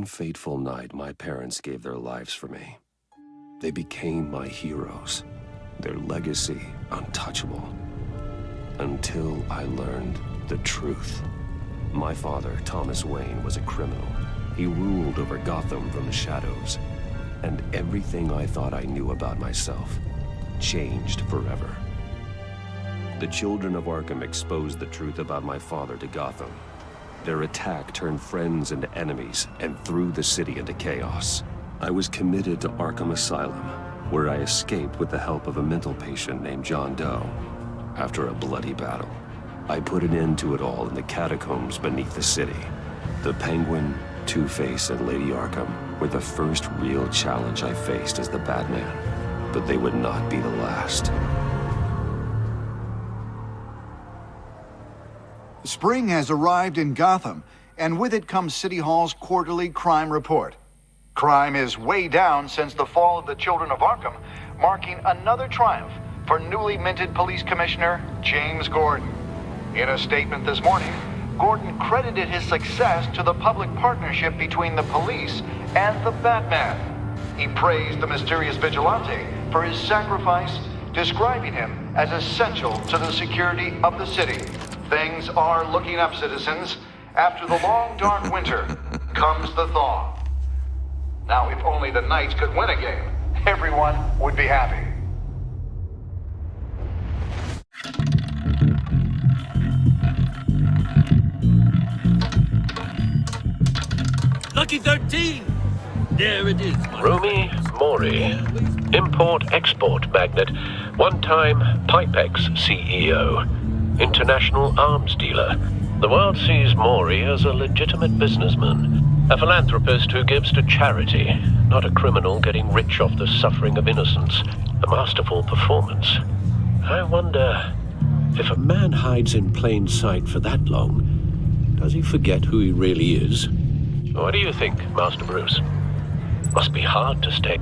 one fateful night, my parents gave their lives for me. They became my heroes, their legacy untouchable. Until I learned the truth. My father, Thomas Wayne, was a criminal. He ruled over Gotham from the shadows. And everything I thought I knew about myself changed forever. The children of Arkham exposed the truth about my father to Gotham. Their attack turned friends into enemies and threw the city into chaos. I was committed to Arkham Asylum, where I escaped with the help of a mental patient named John Doe. After a bloody battle, I put an end to it all in the catacombs beneath the city. The Penguin, Two-Face, and Lady Arkham were the first real challenge I faced as the Batman, but they would not be the last. Spring has arrived in Gotham, and with it comes City Hall's quarterly crime report. Crime is way down since the fall of the Children of Arkham, marking another triumph for newly minted Police Commissioner James Gordon. In a statement this morning, Gordon credited his success to the public partnership between the police and the Batman. He praised the mysterious vigilante for his sacrifice, describing him as essential to the security of the city. Things are looking up, citizens. After the long, dark winter comes the thaw. Now, if only the Knights could win a game, everyone would be happy. Lucky 13! There it is. Rumi Mori, import-export magnate, one-time Pipex CEO, international arms dealer. The world sees Mori as a legitimate businessman, a philanthropist who gives to charity, not a criminal getting rich off the suffering of innocence. A masterful performance. I wonder, if a man hides in plain sight for that long, does he forget who he really is? What do you think, Master Bruce? Must be hard to stay.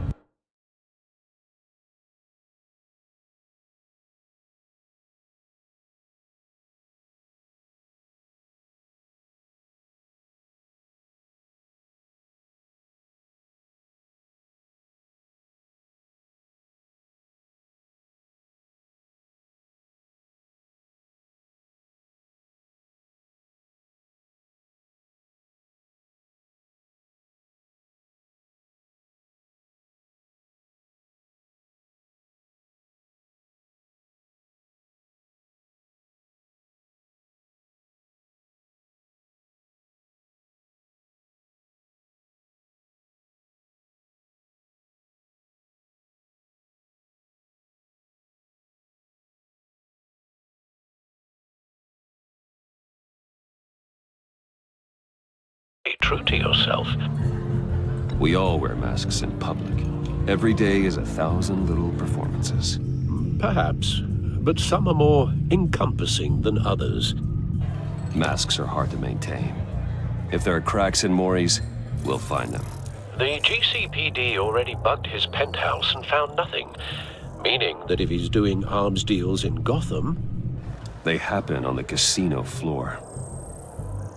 Be true to yourself. We all wear masks in public. Every day is 1,000 little performances. Perhaps, but some are more encompassing than others. Masks are hard to maintain. If there are cracks in Mori's, we'll find them. The GCPD already bugged his penthouse and found nothing, meaning that if he's doing arms deals in Gotham... They happen on the casino floor.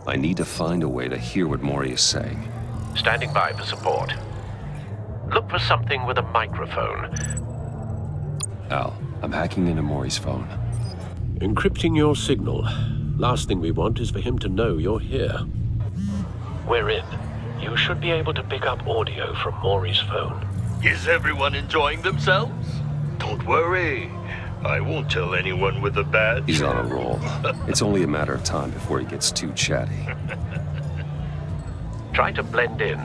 I need to find a way to hear what Mori is saying. Standing by for support. Look for something with a microphone. Al, I'm hacking into Mori's phone. Encrypting your signal. Last thing we want is for him to know you're here. We're in. You should be able to pick up audio from Mori's phone. Is everyone enjoying themselves? Don't worry. I won't tell anyone with a badge. He's on a roll. It's only a matter of time before he gets too chatty. Try to blend in.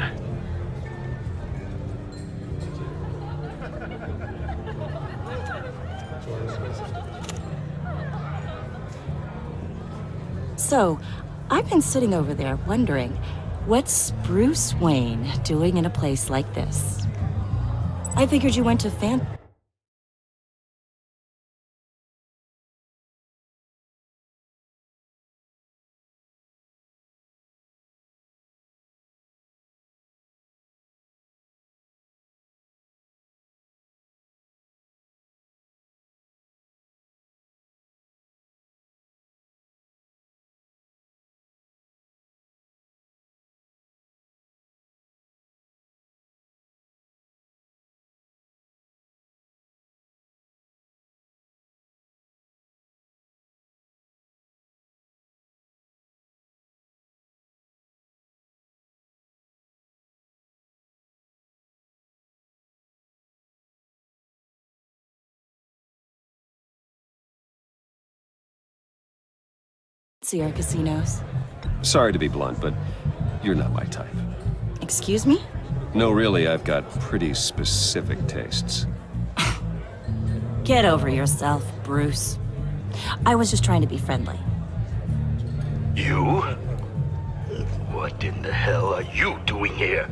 So, I've been sitting over there wondering, what's Bruce Wayne doing in a place like this? I figured you went to See our casinos. Sorry to be blunt, but you're not my type. Excuse me? No, really, I've got pretty specific tastes. Get over yourself, Bruce. I was just trying to be friendly. You? What in the hell are you doing here?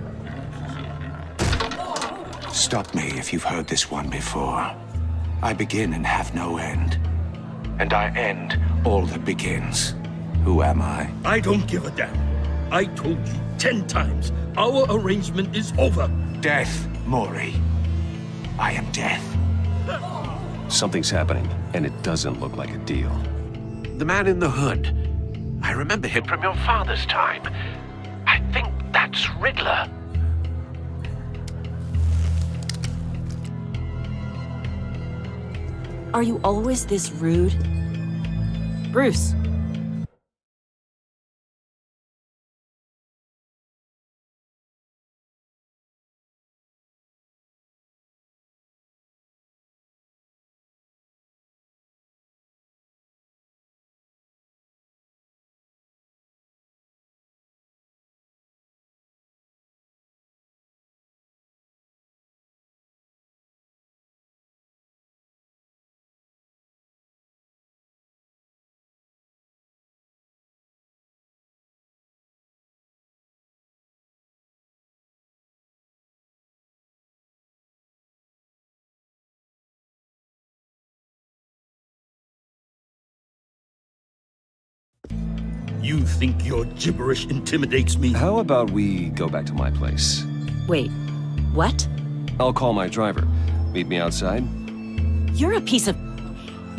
Stop me if you've heard this one before. I begin and have no end. And I end all that begins. Who am I? I don't give a damn. I told you 10 times. Our arrangement is over. Death, Maury. I am death. Something's happening, and it doesn't look like a deal. The man in the hood. I remember him from your father's time. I think that's Riddler. Are you always this rude? Bruce. You think your gibberish intimidates me? How about we go back to my place? Wait, what? I'll call my driver. Meet me outside? You're a piece of...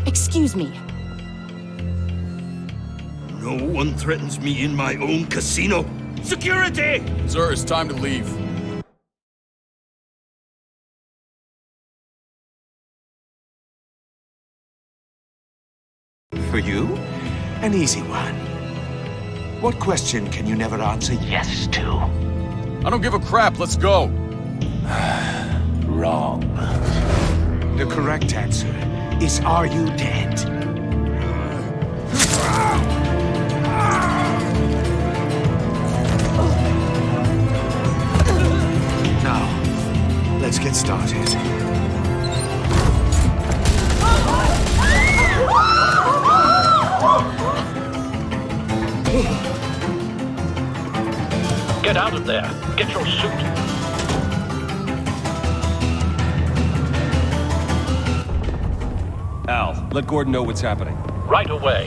Excuse me. No one threatens me in my own casino. Security! Sir, it's time to leave. For you, an easy one. What question can you never answer yes to? I don't give a crap, let's go. Wrong. The correct answer is, are you dead? Now, let's get started. Get out of there. Get your suit. Al, let Gordon know what's happening. Right away.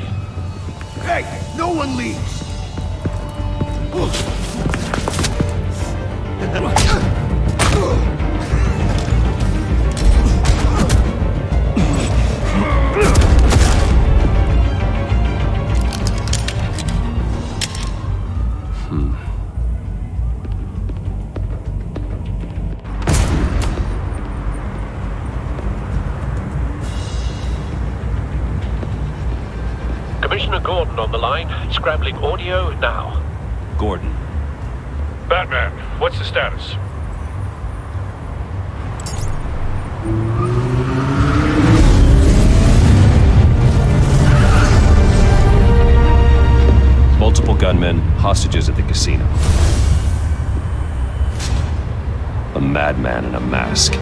Hey, no one leaves! Commissioner Gordon on the line, scrambling audio now. Gordon. Batman, what's the status? Multiple gunmen, hostages at the casino. A madman in a mask.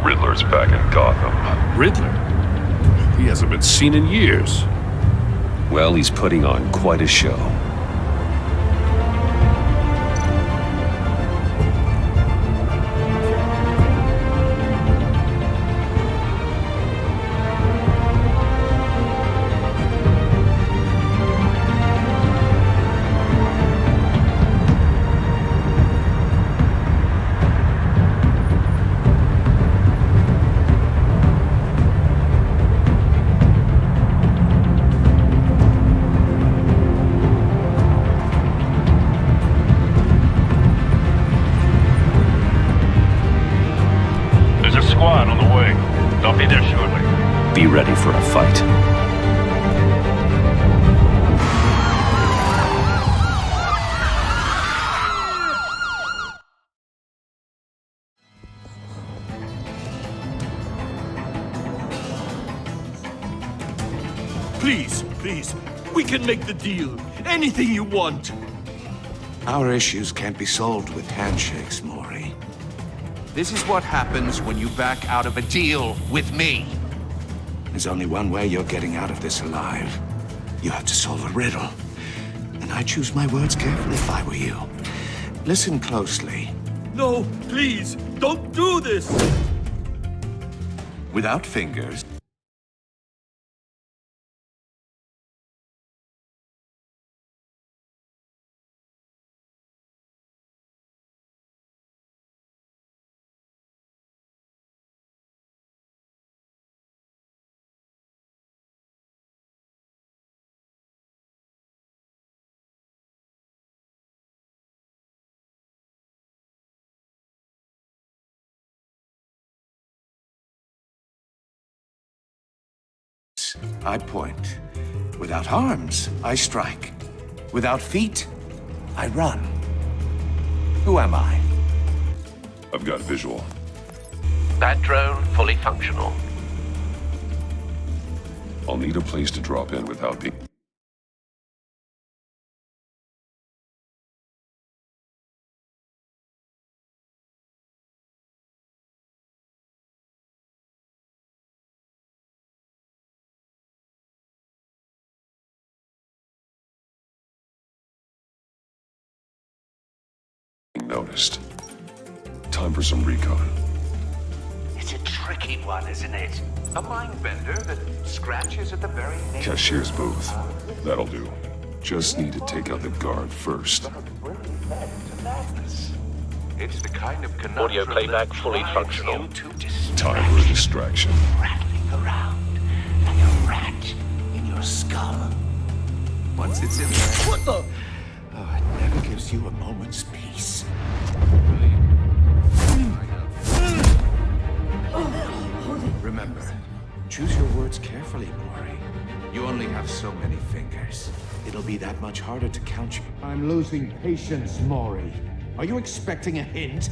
Riddler's back in Gotham. Riddler? He hasn't been seen in years. Well, he's putting on quite a show. Squad on the way. They'll be there shortly. Be ready for a fight. Please, please. We can make the deal. Anything you want. Our issues can't be solved with handshakes, Mori. This is what happens when you back out of a deal with me. There's only one way you're getting out of this alive. You have to solve a riddle. And I choose my words carefully if I were you. Listen closely. No, please, don't do this. Without fingers, I point. Without arms, I strike. Without feet, I run. Who am I? I've got visual. That drone fully functional. I'll need a place to drop in without being... noticed. Time for some recon. It's a tricky one, isn't it? A mind bender that scratches at the very name. Cashier's booth. That'll do. Just need to take out the guard first. It's the kind of conundrum Audio playback that fully drives functional. you to distraction. Time for a distraction. Rattling around like a rat in your skull. Once it's in there, What the? Oh, it never gives you a moment's peace. Remember, choose your words carefully, Mori. You only have so many fingers. It'll be that much harder to count you. I'm losing patience, Mori. Are you expecting a hint?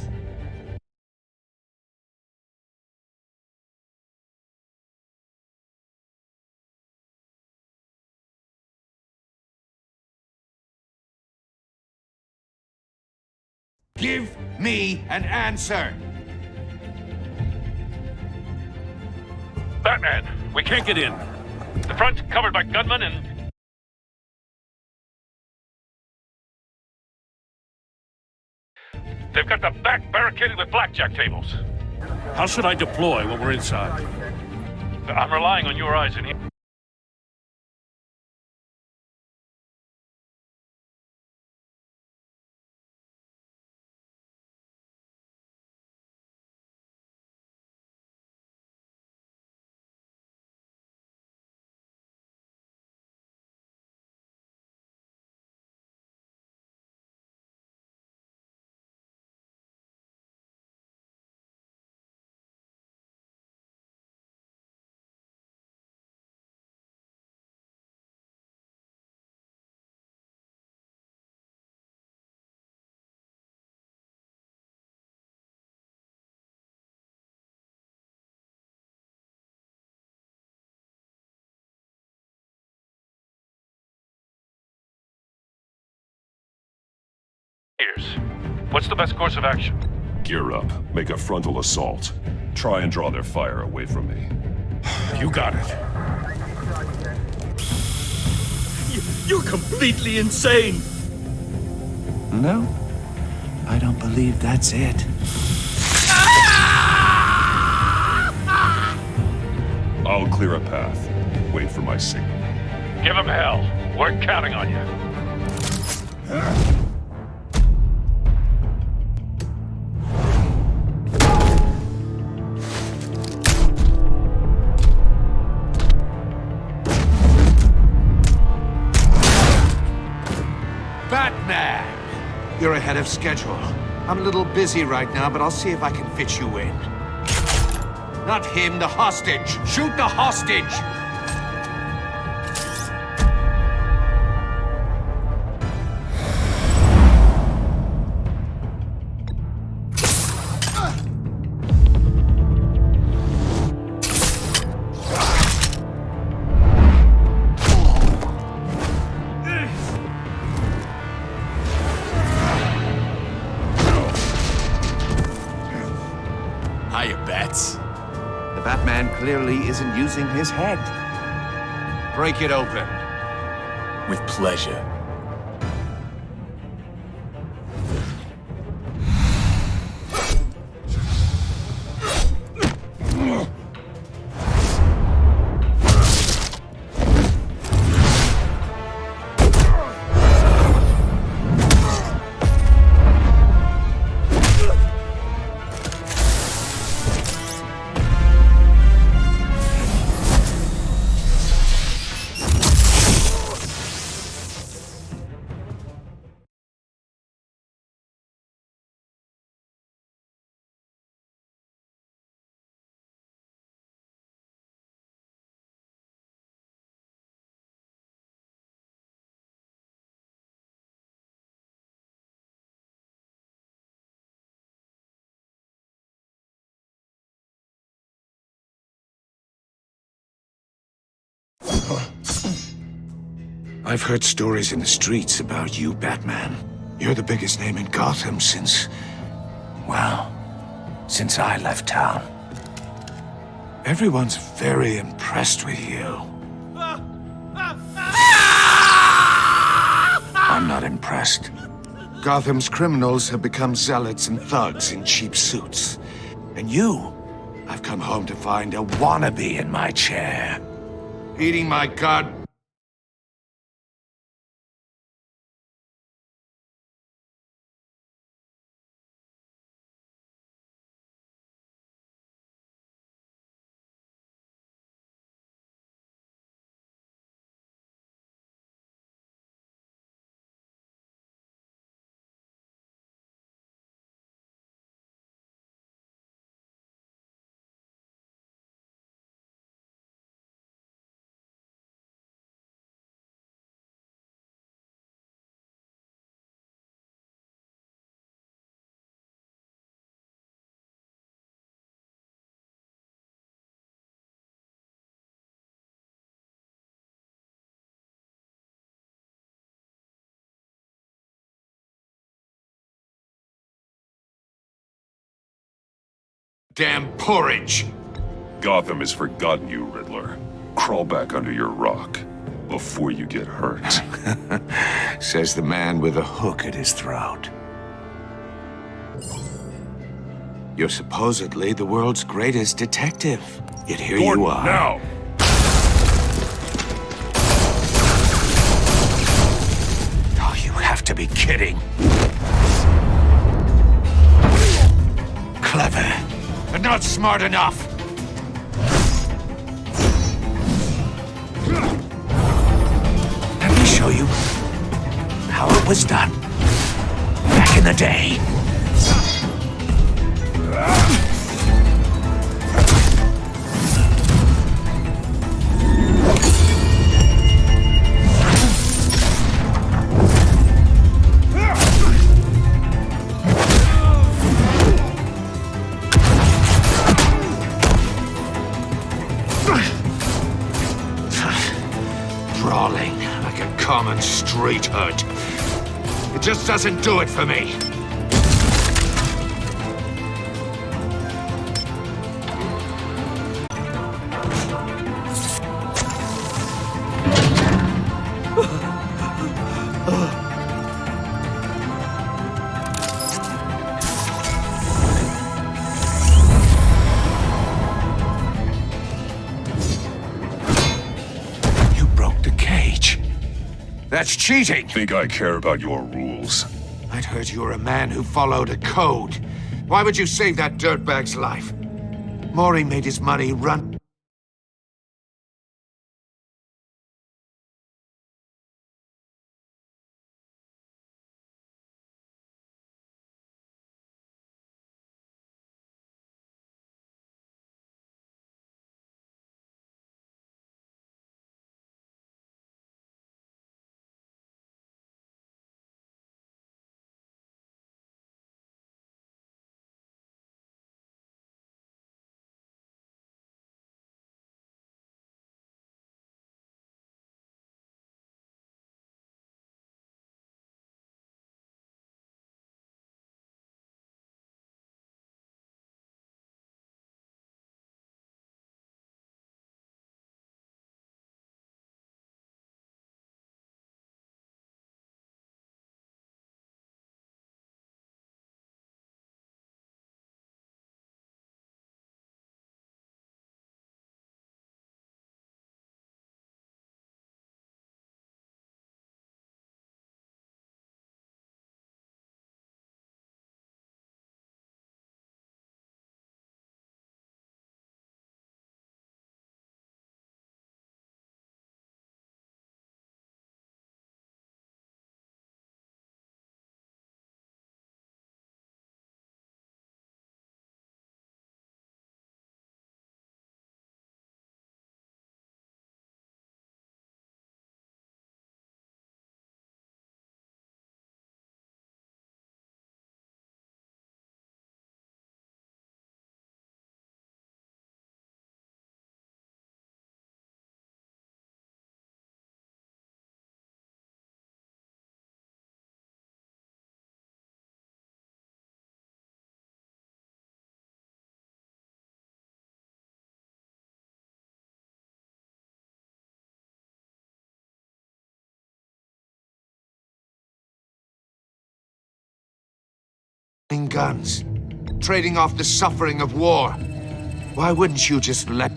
Give me an answer! Batman, we can't get in. The front's covered by gunmen and... They've got the back barricaded with blackjack tables. How should I deploy when we're inside? I'm relying on your eyes in here. What's the best course of action? Gear up. Make a frontal assault. Try and draw their fire away from me. You got it. You're completely insane. No, I don't believe that's it. I'll clear a path. Wait for my signal. Give them hell. We're counting on you. Batman! You're ahead of schedule. I'm a little busy right now, but I'll see if I can fit you in. Not him, the hostage! Shoot the hostage! clearly isn't using his head. Break it open. With pleasure. I've heard stories in the streets about you, Batman. You're the biggest name in Gotham since... well, since I left town. Everyone's very impressed with you. I'm not impressed. Gotham's criminals have become zealots and thugs in cheap suits. And you, I've come home to find a wannabe in my chair. Eating my god... damn porridge! Gotham has forgotten you, Riddler. Crawl back under your rock before you get hurt. Says the man with a hook at his throat. You're supposedly the world's greatest detective. Yet here Gordon, you are. now! Oh, you have to be kidding. Clever, but not smart enough. Let me show you how it was done back in the day. Brawling like a common street hood. It just doesn't do it for me. You broke the cage. That's cheating! Think I care about your rules? I'd heard you were a man who followed a code. Why would you save that dirtbag's life? Maury made his money run... guns, trading off the suffering of war. Why wouldn't you just let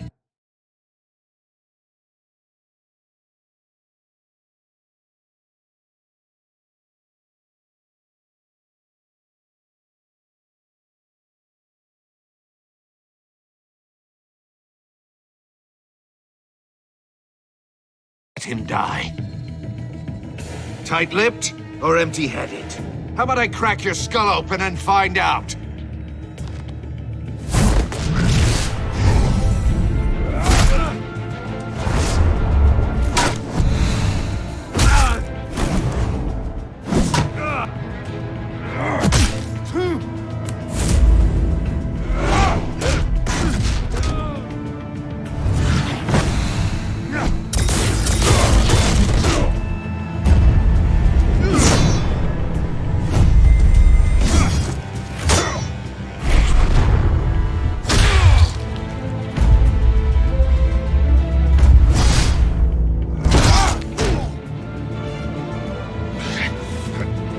him die? Tight-lipped or empty-headed? How about I crack your skull open and find out?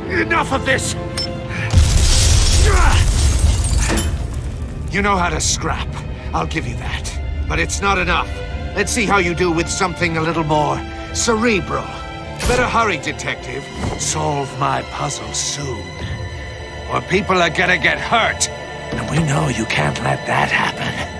Enough of this! You know how to scrap. I'll give you that. But it's not enough. Let's see how you do with something a little more cerebral. Better hurry, detective. Solve my puzzle soon. Or people are gonna get hurt. And we know you can't let that happen.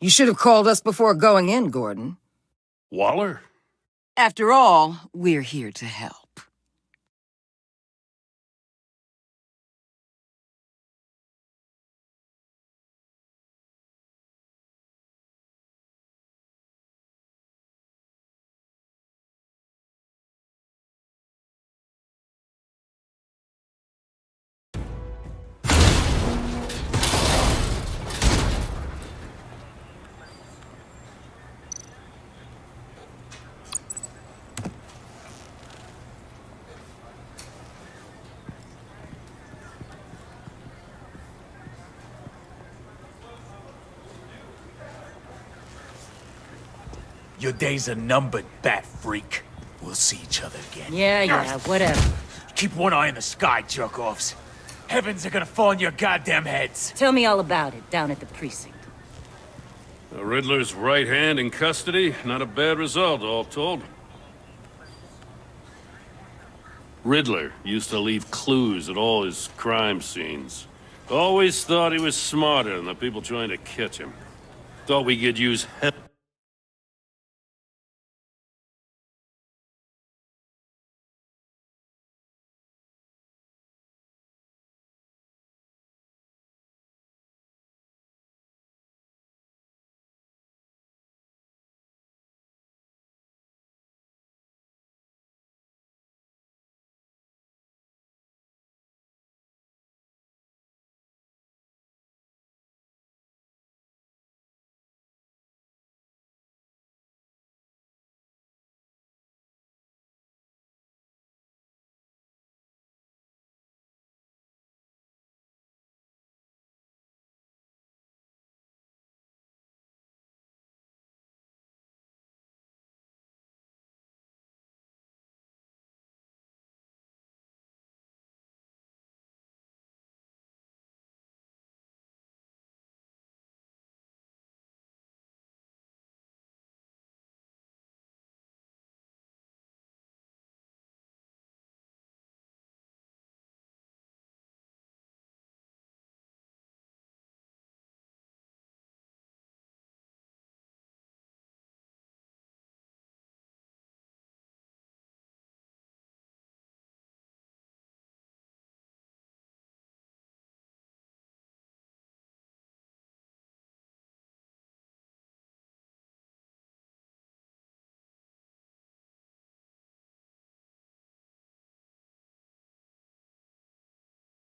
You should have called us before going in, Gordon. Waller? After all, we're here to help. Your days are numbered, bat freak. We'll see each other again. Yeah, whatever. Keep one eye in the sky, jerk-offs. Heavens are gonna fall on your goddamn heads. Tell me all about it down at the precinct. The Riddler's right hand in custody. Not a bad result, all told. Riddler used to leave clues at all his crime scenes. Always thought he was smarter than the people trying to catch him. Thought we could use help.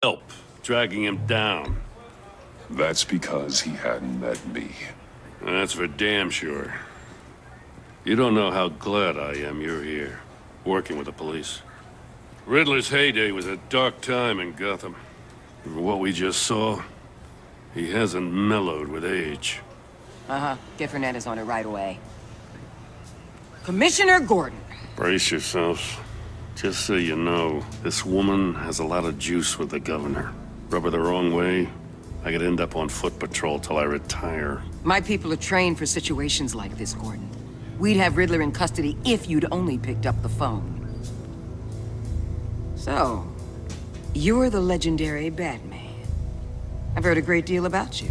help dragging him down. That's because he hadn't met me. That's for damn sure. You don't know how glad I am you're here, working with the police. Riddler's heyday was a dark time in Gotham. For what we just saw, he hasn't mellowed with age. Get Fernandez on it right away. Commissioner Gordon. Brace yourselves. Just so you know, this woman has a lot of juice with the governor. Rub her the wrong way, I could end up on foot patrol till I retire. My people are trained for situations like this, Gordon. We'd have Riddler in custody if you'd only picked up the phone. So, you're the legendary Batman. I've heard a great deal about you.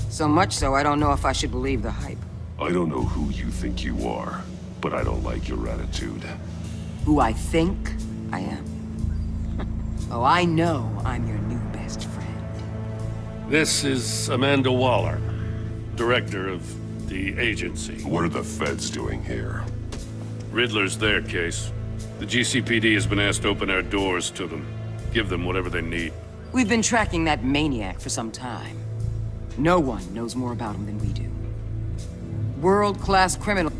So much so, I don't know if I should believe the hype. I don't know who you think you are, but I don't like your attitude. Who I think I am? Oh, I know I'm your new best friend. This is Amanda Waller, director of the agency. What are the feds doing here? Riddler's their case. The GCPD has been asked to open our doors to them. Give them whatever they need. We've been tracking that maniac for some time. No one knows more about him than we do. World-class criminal.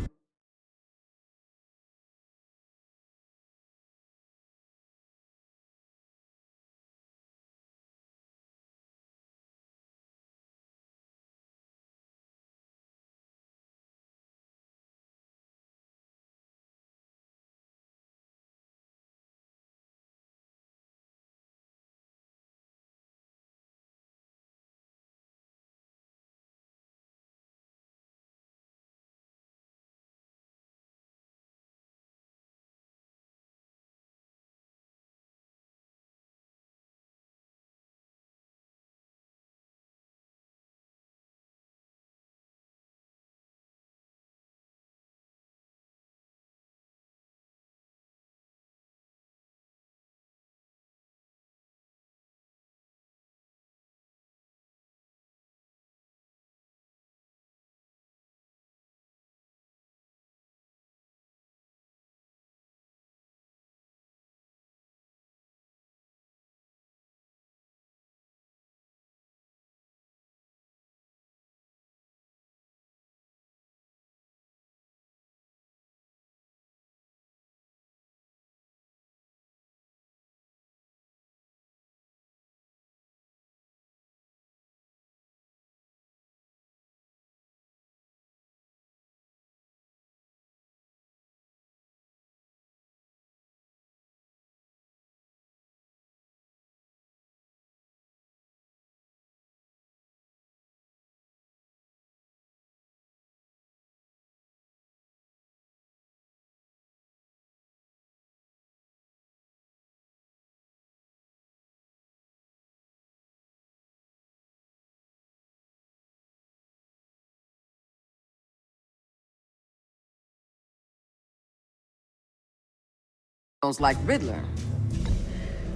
Like Riddler.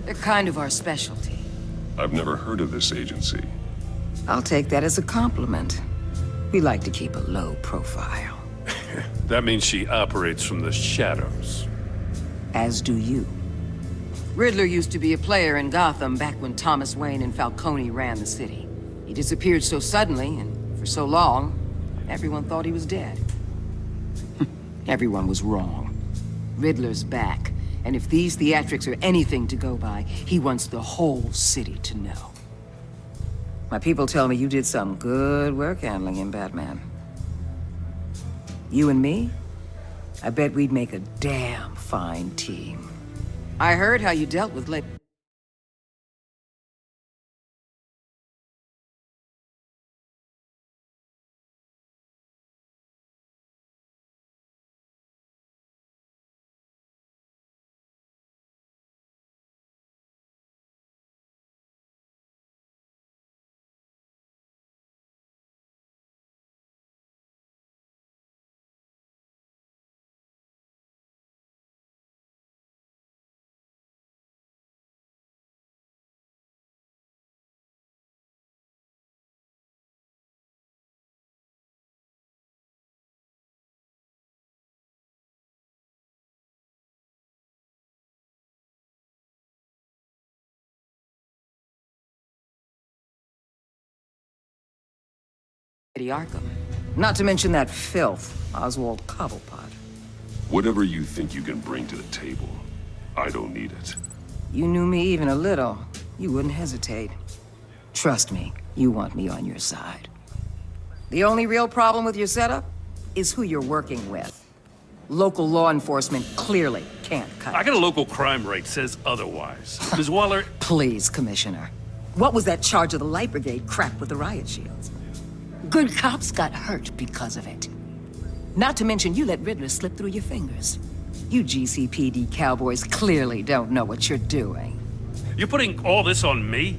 They're kind of our specialty. I've never heard of this agency. I'll take that as a compliment. We like to keep a low profile. That means she operates from the shadows. As do you. Riddler used to be a player in Gotham back when Thomas Wayne and Falcone ran the city. He disappeared so suddenly and for so long, everyone thought he was dead. Everyone was wrong. Riddler's back. And if these theatrics are anything to go by, he wants the whole city to know. My people tell me you did some good work handling him, Batman. You and me? I bet we'd make a damn fine team. I heard how you dealt with Arkham. Not to mention that filth, Oswald Cobblepot. Whatever you think you can bring to the table, I don't need it. You knew me even a little, you wouldn't hesitate. Trust me, you want me on your side. The only real problem with your setup is who you're working with. Local law enforcement clearly can't cut I got a local crime rate says otherwise. Ms. Waller... Please, Commissioner. What was that charge of the Light Brigade crap with the riot shields? Good cops got hurt because of it. Not to mention you let Riddler slip through your fingers. You GCPD cowboys clearly don't know what you're doing. You're putting all this on me?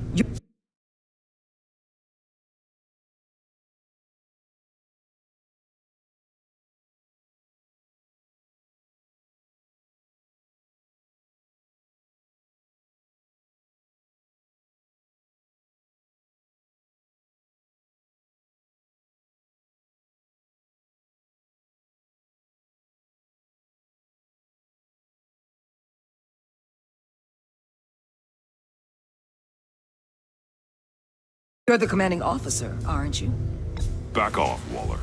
You're the commanding officer, aren't you? Back off, Waller.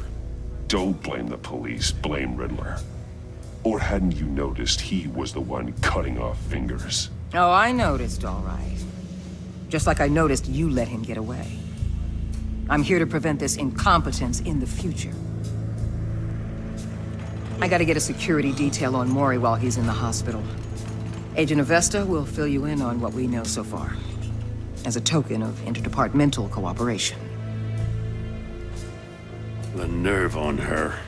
Don't blame the police, blame Riddler. Or hadn't you noticed he was the one cutting off fingers? Oh, I noticed, all right. Just like I noticed you let him get away. I'm here to prevent this incompetence in the future. I gotta get a security detail on Mori while he's in the hospital. Agent Avesta will fill you in on what we know so far, as a token of interdepartmental cooperation. The nerve on her.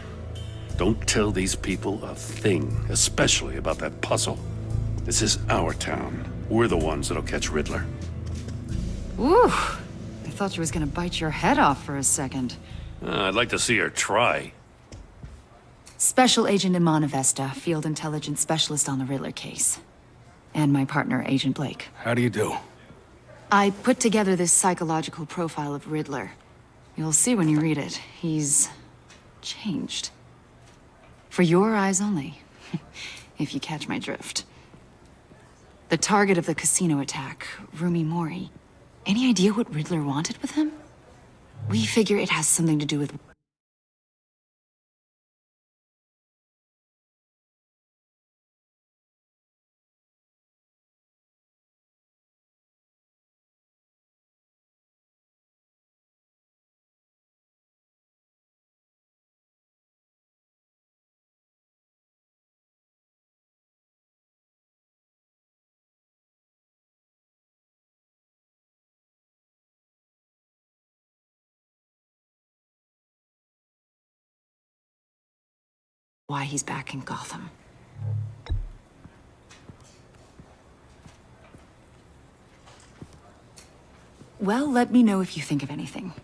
Don't tell these people a thing, especially about that puzzle. This is our town. We're the ones that'll catch Riddler. Ooh, I thought you was gonna bite your head off for a second. I'd like to see her try. Special Agent Iman Avesta, Field Intelligence Specialist on the Riddler case. And my partner, Agent Blake. How do you do? I put together this psychological profile of Riddler. You'll see when you read it. He's changed. For your eyes only, if you catch my drift. The target of the casino attack, Rumi Mori. Any idea what Riddler wanted with him? We figure it has something to do with... why he's back in Gotham. Well, let me know if you think of anything.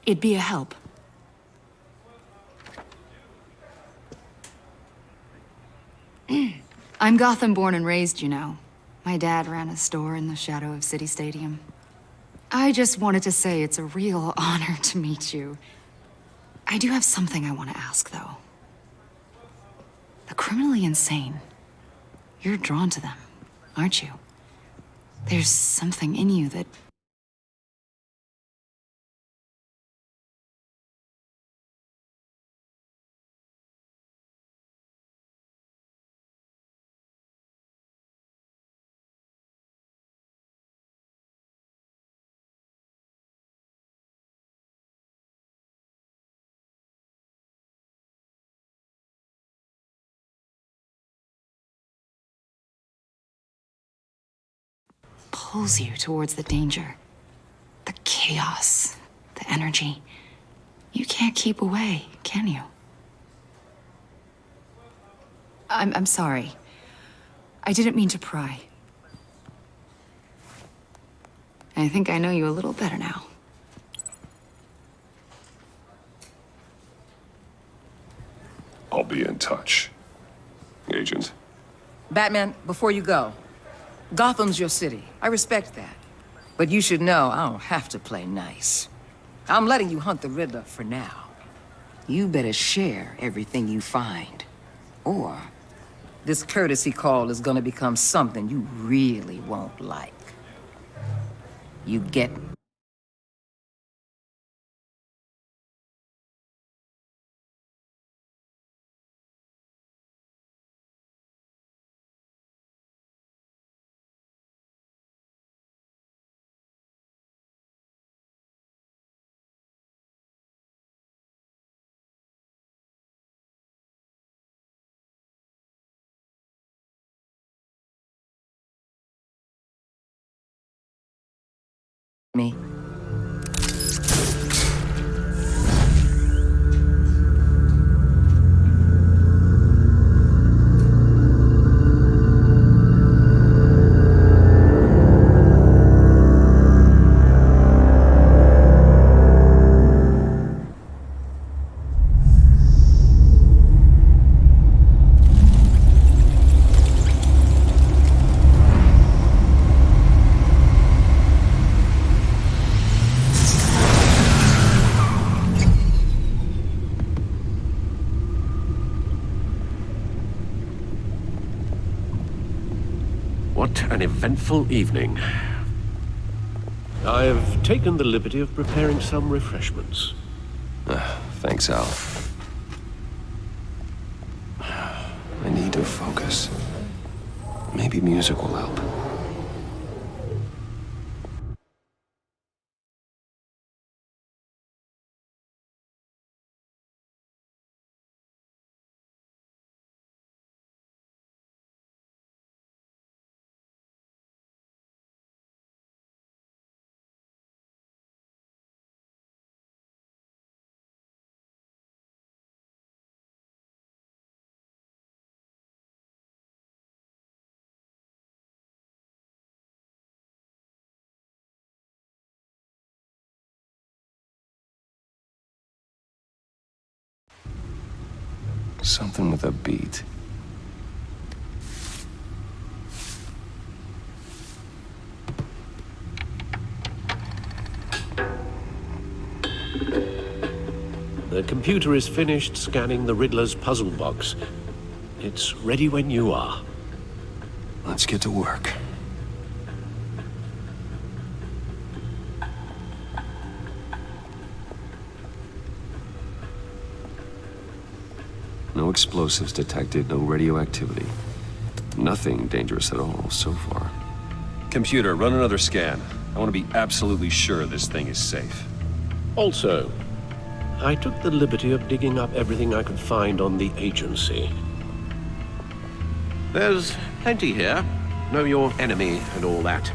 It'd be a help. I'm Gotham born and raised, you know. My dad ran a store in the shadow of City Stadium. I just wanted to say it's a real honor to meet you. I do have something I want to ask, though. The criminally insane. You're drawn to them, aren't you? There's something in you that... pulls you towards the danger. The chaos, the energy. You can't keep away, can you? I'm sorry. I didn't mean to pry. I think I know you a little better now. I'll be in touch. Agent. Batman, before you go, Gotham's your city. I respect that. But you should know I don't have to play nice. I'm letting you hunt the Riddler for now. You better share everything you find. Or this courtesy call is gonna become something you really won't like. You get Me? What an eventful evening. I've taken the liberty of preparing some refreshments. Thanks, Al. I need to focus. Maybe music will help. Something with a beat. The computer is finished scanning the Riddler's puzzle box. It's ready when you are. Let's get to work. No explosives detected, no radioactivity. Nothing dangerous at all so far. Computer, run another scan. I want to be absolutely sure this thing is safe. Also, I took the liberty of digging up everything I could find on the agency. There's plenty here. Know your enemy and all that.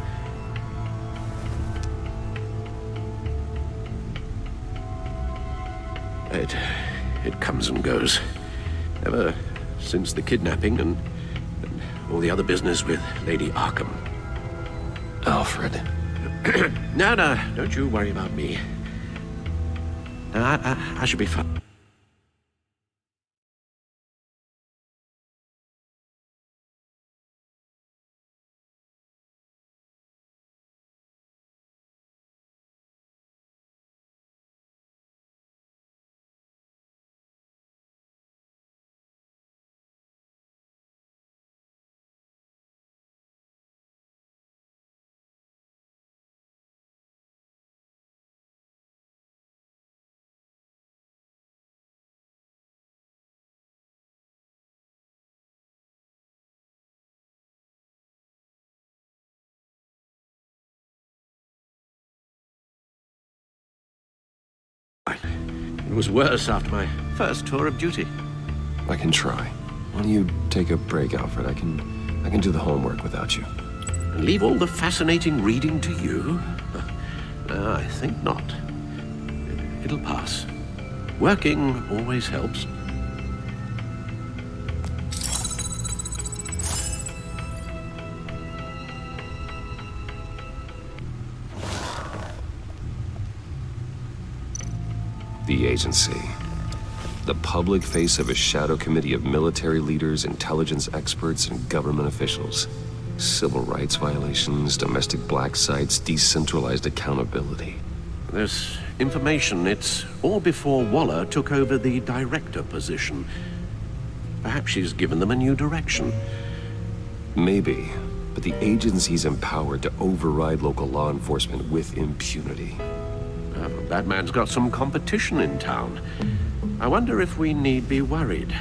It comes and goes. Ever since the kidnapping and all the other business with Lady Arkham. Alfred. No, don't you worry about me. No, I should be fine. It was worse after my first tour of duty. I can try. Why don't you take a break, Alfred? I can do the homework without you. And leave all the fascinating reading to you? I think not. It'll pass. Working always helps. The agency. The public face of a shadow committee of military leaders, intelligence experts, and government officials. Civil rights violations, domestic black sites, decentralized accountability. This information, it's all before Waller took over the director position. Perhaps she's given them a new direction. Maybe, but the agency's empowered to override local law enforcement with impunity. That man's got some competition in town. I wonder if we need be worried.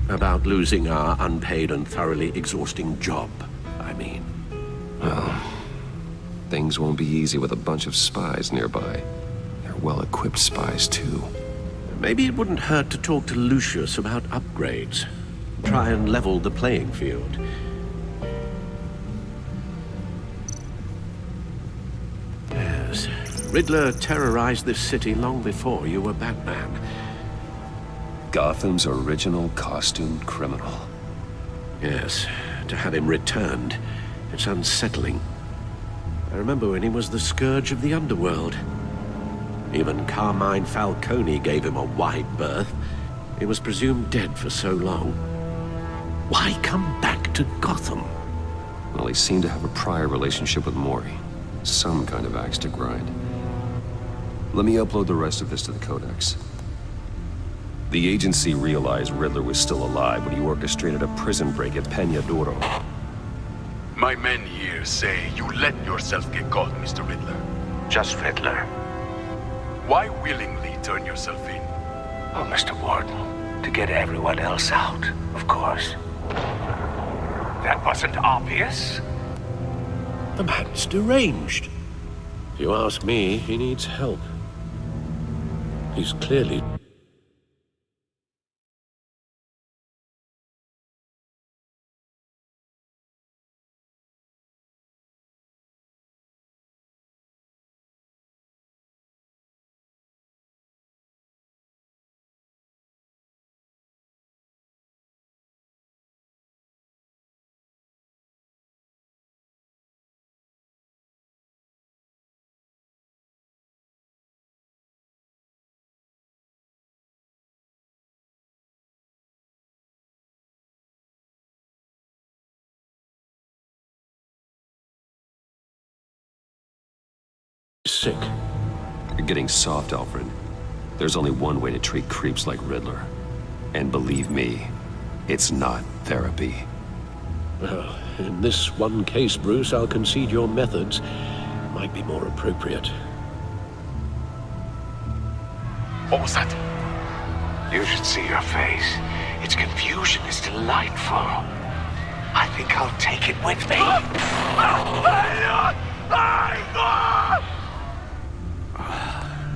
About losing our unpaid and thoroughly exhausting job, I mean. Well, things won't be easy with a bunch of spies nearby. They're well-equipped spies, too. Maybe it wouldn't hurt to talk to Lucius about upgrades. Try and level the playing field. Yes, Riddler terrorized this city long before you were Batman. Gotham's original costumed criminal. Yes, to have him returned, it's unsettling. I remember when he was the scourge of the underworld. Even Carmine Falcone gave him a wide berth. He was presumed dead for so long. Why come back to Gotham? Well, he seemed to have a prior relationship with Mori. Some kind of axe to grind. Let me upload the rest of this to the Codex. The agency realized Riddler was still alive when he orchestrated a prison break at Peña Duro. My men here say you let yourself get caught, Mr. Riddler. Just Riddler. Why willingly turn yourself in? Oh, Mr. Warden, to get everyone else out, of course. That wasn't obvious. The man's deranged. If you ask me, he needs help. He's clearly... sick. You're getting soft, Alfred. There's only one way to treat creeps like Riddler. And believe me, it's not therapy. Well, in this one case, Bruce, I'll concede your methods might be more appropriate. What was that? You should see your face. Its confusion is delightful. I think I'll take it with me.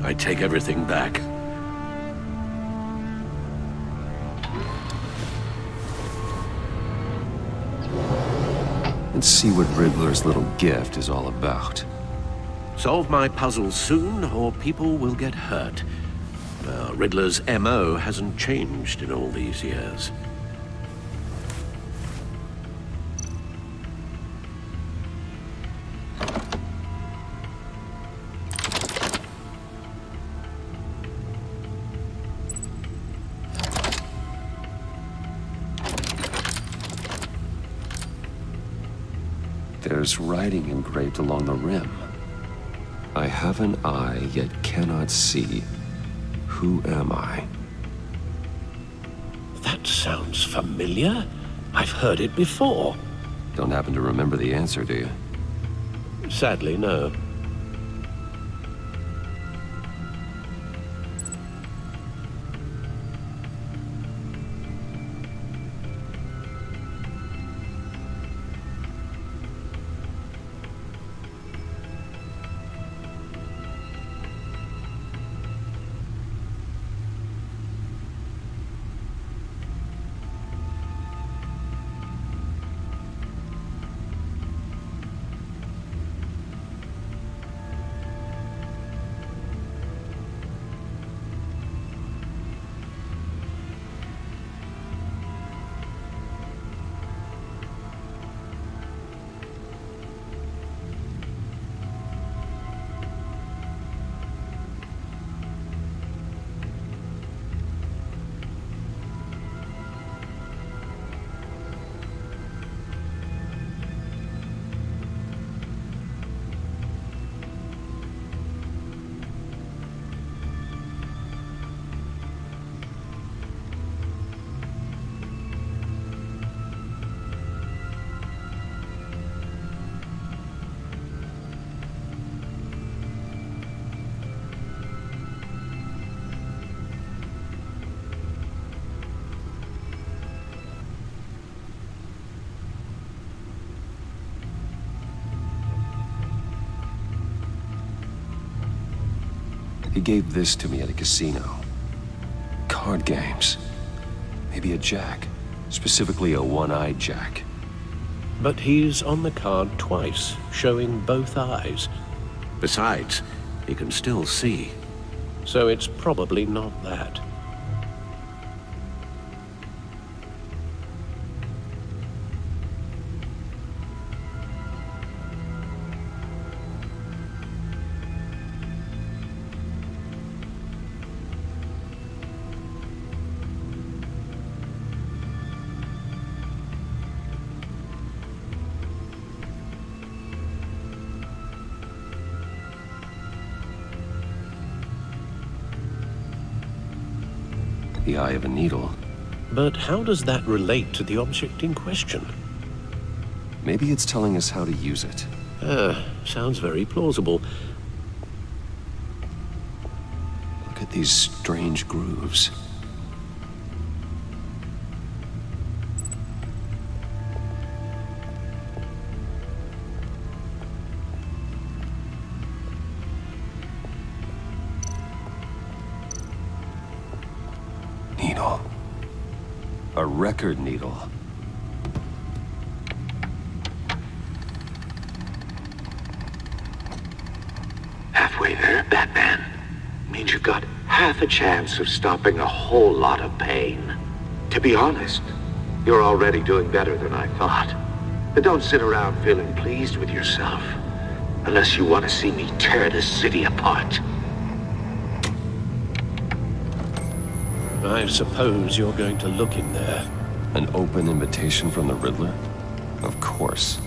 I take everything back. Let's see what Riddler's little gift is all about. Solve my puzzle soon, or people will get hurt. Riddler's MO hasn't changed in all these years. There's writing engraved along the rim. I have an eye, yet cannot see. Who am I? That sounds familiar. I've heard it before. Don't happen to remember the answer, do you? Sadly, no. He gave this to me at a casino. Card games. Maybe a jack. Specifically a one-eyed jack. But he's on the card twice, showing both eyes. Besides, he can still see. So it's probably not that. The eye of a needle. But how does that relate to the object in question? Maybe it's telling us how to use it. Sounds very plausible. Look at these strange grooves. Needle. A record needle. Halfway there, Batman. Means you've got half a chance of stopping a whole lot of pain. To be honest, you're already doing better than I thought. But don't sit around feeling pleased with yourself. Unless you want to see me tear this city apart. I suppose you're going to look in there. An open invitation from the Riddler? Of course.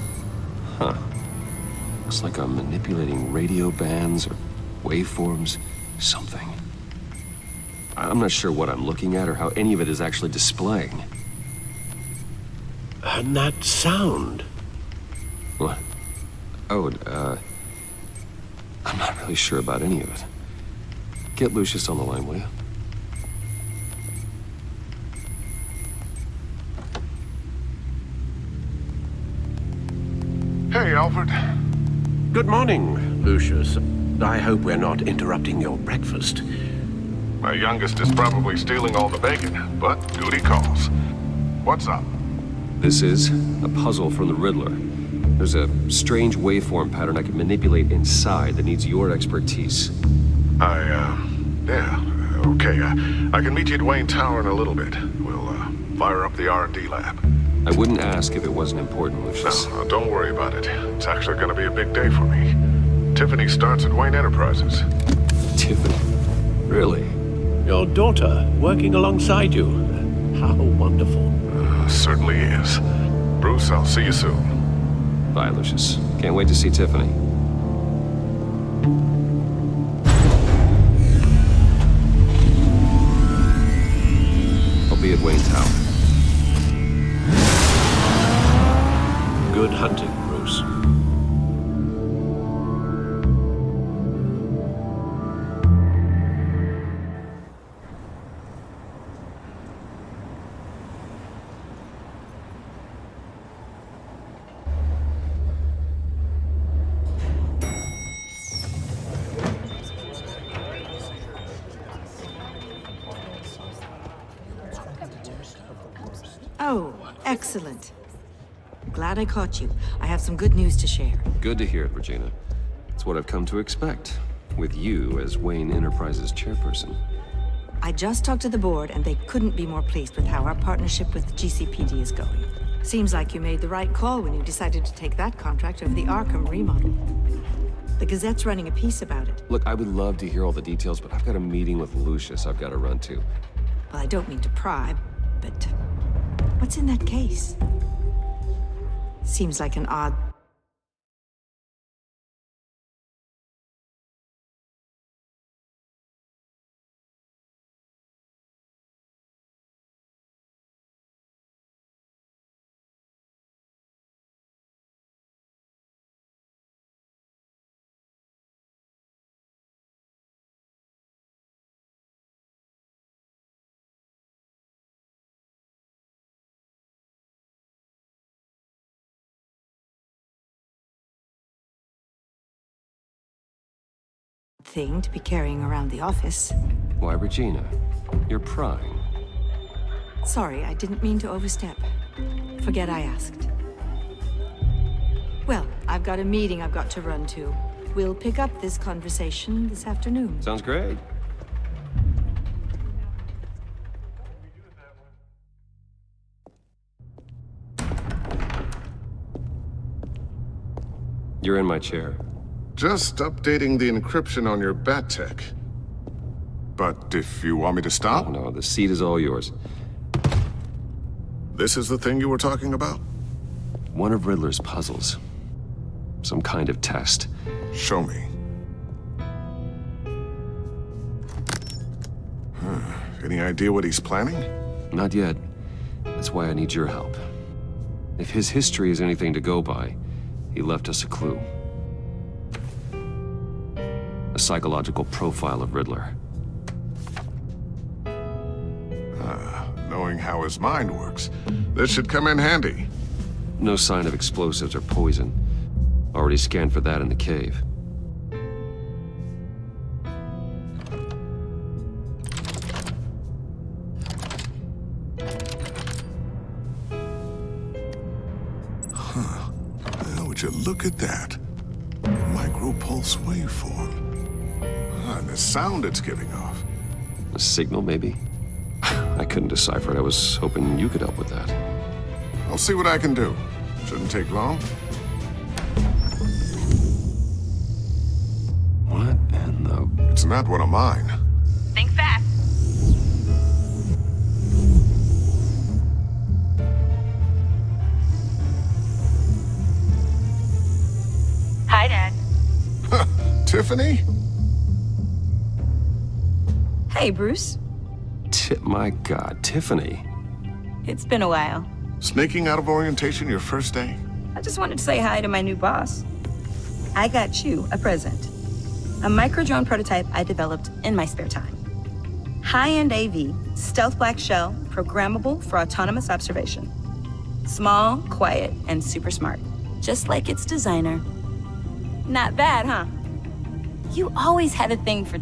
Huh. Looks like I'm manipulating radio bands or waveforms, something. I'm not sure what I'm looking at or how any of it is actually displaying. And that sound? What? Oh, I'm not really sure about any of it. Get Lucius on the line, will you? Hey, Alfred. Good morning, Lucius. I hope we're not interrupting your breakfast. My youngest is probably stealing all the bacon, but duty calls. What's up? This is a puzzle from the Riddler. There's a strange waveform pattern I can manipulate inside that needs your expertise. Yeah, okay. I can meet you at Wayne Tower in a little bit. We'll, fire up the R&D lab. I wouldn't ask if it wasn't important, Lucius. No, don't worry about it. It's actually gonna be a big day for me. Tiffany starts at Wayne Enterprises. Tiffany? Really? Your daughter, working alongside you. How wonderful. Certainly is. Bruce, I'll see you soon. Bye, Lucius. Can't wait to see Tiffany. I'll be at Wayne Tower. Good hunting, Bruce. Oh, excellent. Glad I caught you. I have some good news to share. Good to hear it, Regina. It's what I've come to expect, with you as Wayne Enterprises chairperson. I just talked to the board, and they couldn't be more pleased with how our partnership with GCPD is going. Seems like you made the right call when you decided to take that contract over the Arkham remodel. The Gazette's running a piece about it. Look, I would love to hear all the details, but I've got a meeting with Lucius I've got to run to. Well, I don't mean to pry, but what's in that case? Seems like an odd thing to be carrying around the office. Why, Regina? You're prying. Sorry, I didn't mean to overstep. Forget I asked. Well, I've got a meeting I've got to run to. We'll pick up this conversation this afternoon. Sounds great. You're in my chair. Just updating the encryption on your Bat-Tech. But if you want me to stop? Oh, no, the seat is all yours. This is the thing you were talking about? One of Riddler's puzzles. Some kind of test. Show me. Any idea what he's planning? Not yet. That's why I need your help. If his history is anything to go by, he left us a clue. A psychological profile of Riddler. Knowing how his mind works, this should come in handy. No sign of explosives or poison. Already scanned for that in the cave. Would you look at that? Micropulse waveform. And the sound it's giving off. A signal, maybe? I couldn't decipher it. I was hoping you could help with that. I'll see what I can do. Shouldn't take long. What in the... It's not one of mine. Think fast. Hi, Dad. Tiffany? Hey, Bruce. My God, Tiffany. It's been a while. Sneaking out of orientation your first day? I just wanted to say hi to my new boss. I got you a present. A micro-drone prototype I developed in my spare time. High-end AV, stealth black shell, programmable for autonomous observation. Small, quiet, and super smart. Just like its designer. Not bad, huh? You always had a thing for...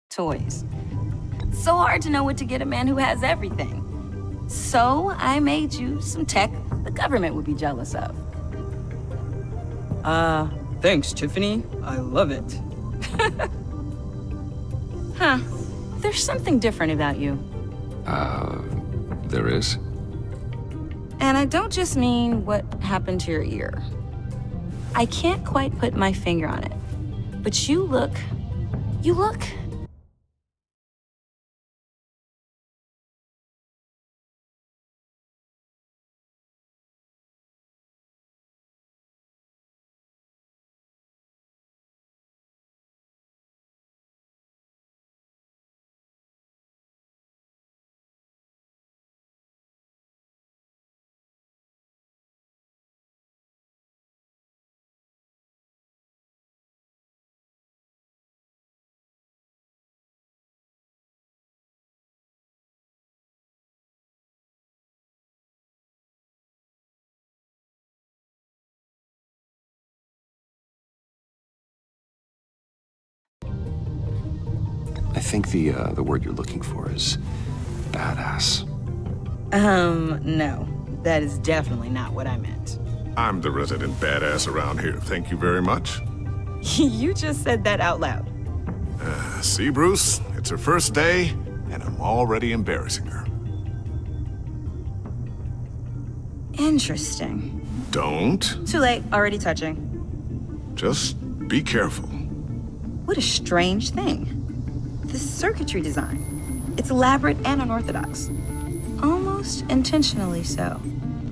toys. So hard to know what to get a man who has everything. So I made you some tech the government would be jealous of. Thanks, Tiffany. I love it. Huh. There's something different about you. There is? And I don't just mean what happened to your ear. I can't quite put my finger on it. But you look... I think the word you're looking for is badass. No. That is definitely not what I meant. I'm the resident badass around here. Thank you very much. You just said that out loud. See, Bruce? It's her first day, and I'm already embarrassing her. Interesting. Don't. Too late. Already touching. Just be careful. What a strange thing. The circuitry design. It's elaborate and unorthodox. Almost intentionally so.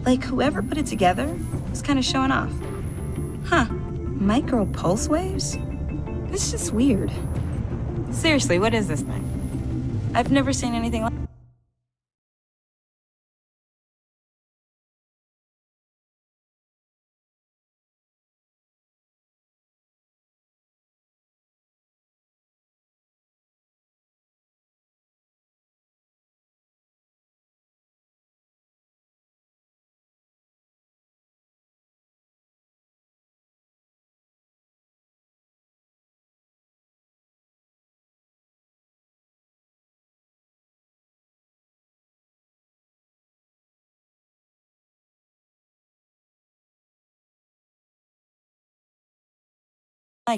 Like, whoever put it together was kind of showing off. Huh, micro pulse waves? It's just weird. Seriously, what is this thing? I've never seen anything like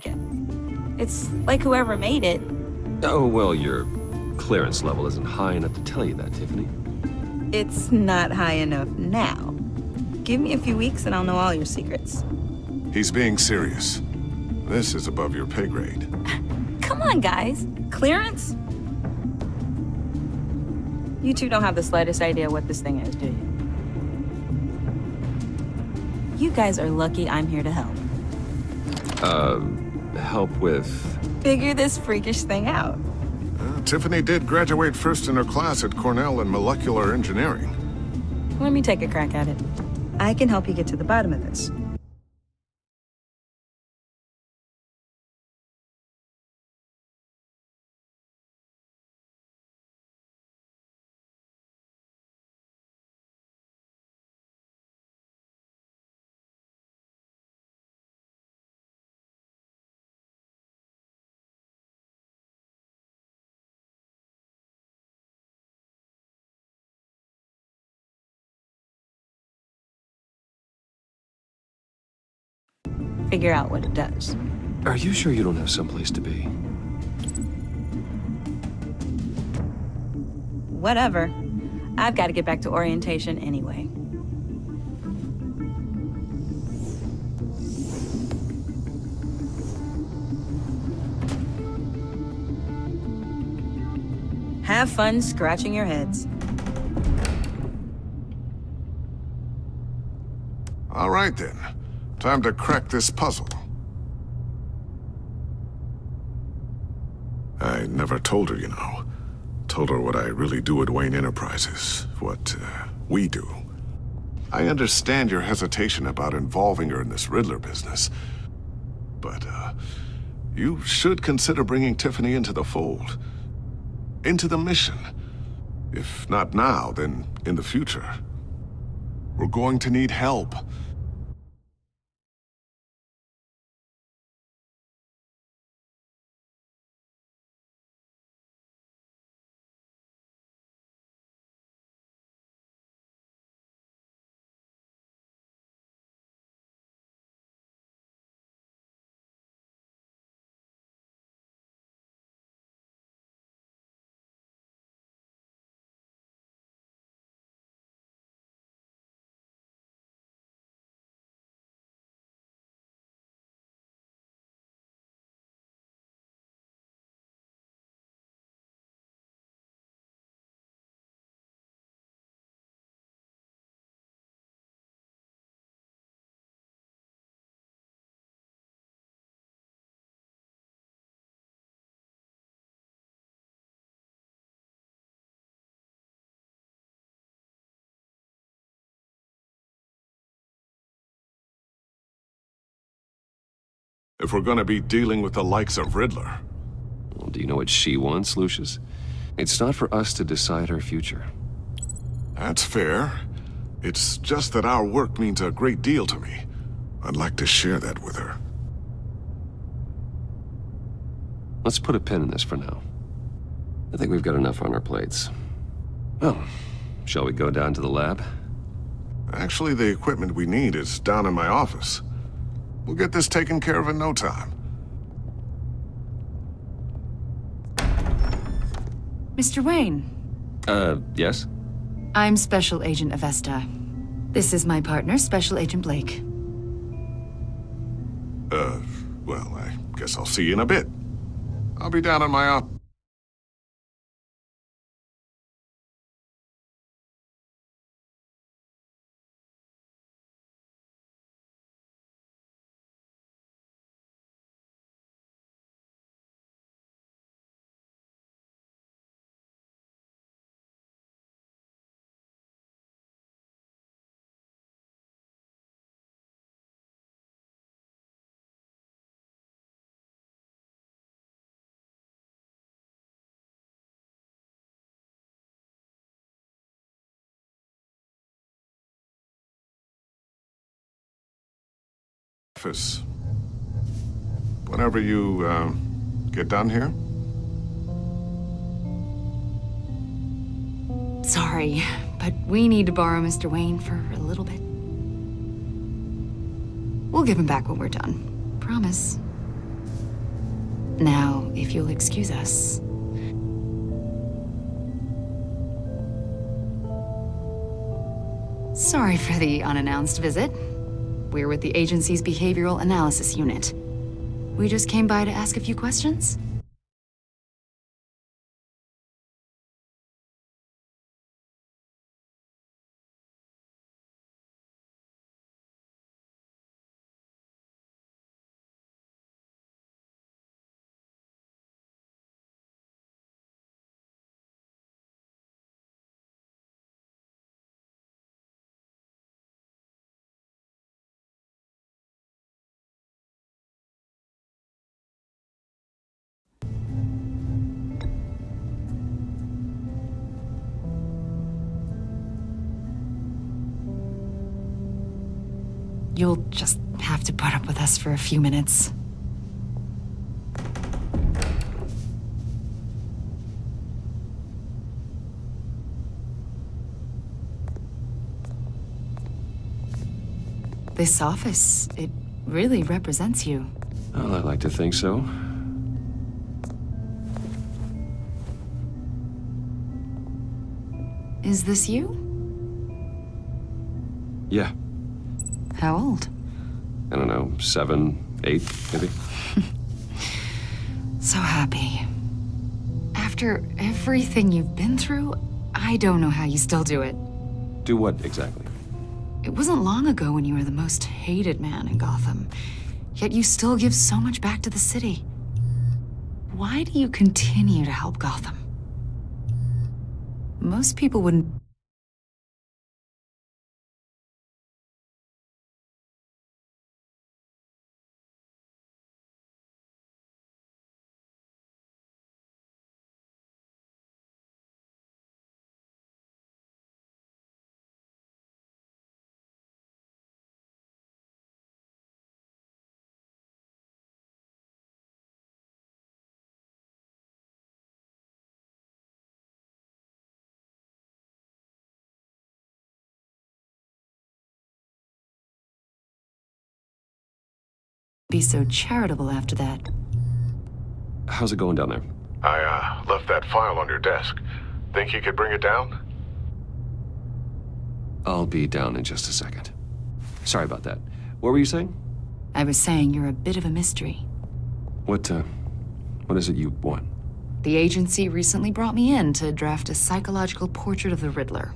it. It's like whoever made it. Oh, well, your clearance level isn't high enough to tell you that, Tiffany. It's not high enough now. Give me a few weeks and I'll know all your secrets. He's being serious. This is above your pay grade. Come on, guys. Clearance? You two don't have the slightest idea what this thing is, do you? You guys are lucky I'm here to help. Help with... Figure this freakish thing out. Tiffany did graduate first in her class at Cornell in molecular engineering. Let me take a crack at it. I can help you get to the bottom of this. Figure out what it does. Are you sure you don't have someplace to be? Whatever. I've got to get back to orientation anyway. Have fun scratching your heads. All right, then. Time to crack this puzzle. I never told her, you know. Told her what I really do at Wayne Enterprises, what we do. I understand your hesitation about involving her in this Riddler business, but you should consider bringing Tiffany into the fold, into the mission. If not now, then in the future. We're going to need help. If we're gonna be dealing with the likes of Riddler. Well, do you know what she wants, Lucius? It's not for us to decide her future. That's fair. It's just that our work means a great deal to me. I'd like to share that with her. Let's put a pin in this for now. I think we've got enough on our plates. Well, shall we go down to the lab? Actually, the equipment we need is down in my office. We'll get this taken care of in no time. Mr. Wayne. Yes? I'm Special Agent Avesta. This is my partner, Special Agent Blake. Well, I guess I'll see you in a bit. I'll be down in my office. office. Whenever you, get done here? Sorry, but we need to borrow Mr. Wayne for a little bit. We'll give him back when we're done. Promise. Now, if you'll excuse us. Sorry for the unannounced visit. We're with the agency's behavioral analysis unit. We just came by to ask a few questions. You'll just have to put up with us for a few minutes. This office, it really represents you. Well, I like to think so. Is this you? Yeah. How old? I don't know, 7, 8, maybe? So happy. After everything you've been through, I don't know how you still do it. Do what exactly? It wasn't long ago when you were the most hated man in Gotham, yet you still give so much back to the city. Why do you continue to help Gotham? Most people wouldn't. Be so charitable after that. How's it going down there? I, left that file on your desk. Think you could bring it down? I'll be down in just a second. Sorry about that. What were you saying? I was saying you're a bit of a mystery. What is it you want? The agency recently brought me in to draft a psychological portrait of the Riddler.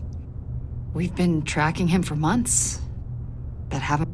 We've been tracking him for months, but haven't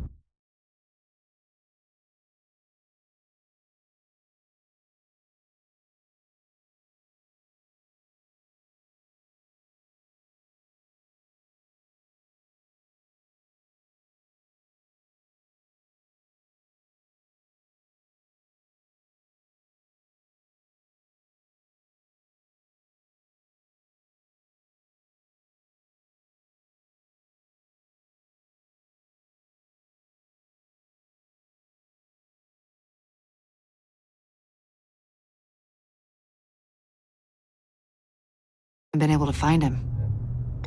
been able to find him.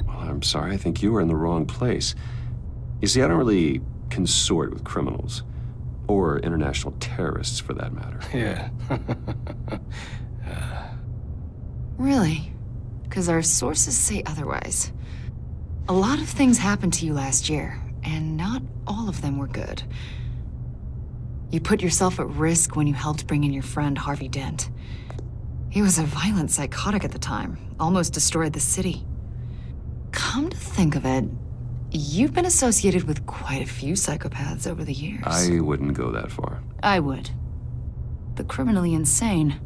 Well, I'm sorry. I think you were in the wrong place. You see, I don't really consort with criminals. Or international terrorists, for that matter. Yeah. Really? Because our sources say otherwise. A lot of things happened to you last year, and not all of them were good. You put yourself at risk when you helped bring in your friend Harvey Dent. He was a violent psychotic at the time, almost destroyed the city. Come to think of it, you've been associated with quite a few psychopaths over the years. I wouldn't go that far. I would. The criminally insane,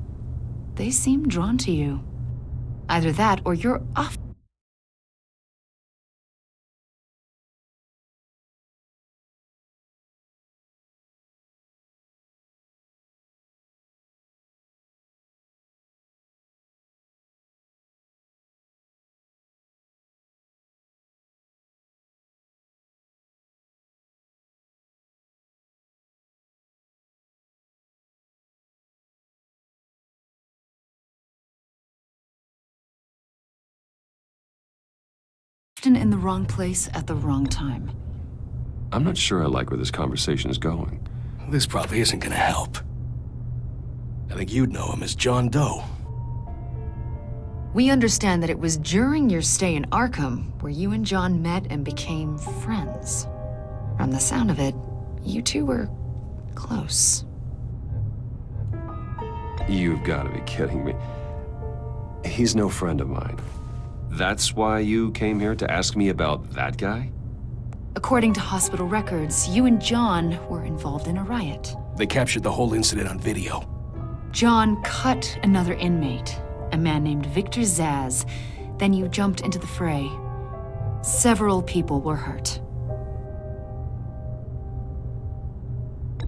they seem drawn to you. Either that or you're off. often in the wrong place at the wrong time. I'm not sure I like where this conversation is going. This probably isn't gonna help. I think you'd know him as John Doe. We understand that it was during your stay in Arkham where you and John met and became friends. From the sound of it, you two were close. You've got to be kidding me. He's no friend of mine. That's why you came here to ask me about that guy? According to hospital records, you and John were involved in a riot. They captured the whole incident on video. John cut another inmate, a man named Victor Zsasz. Then you jumped into the fray. Several people were hurt.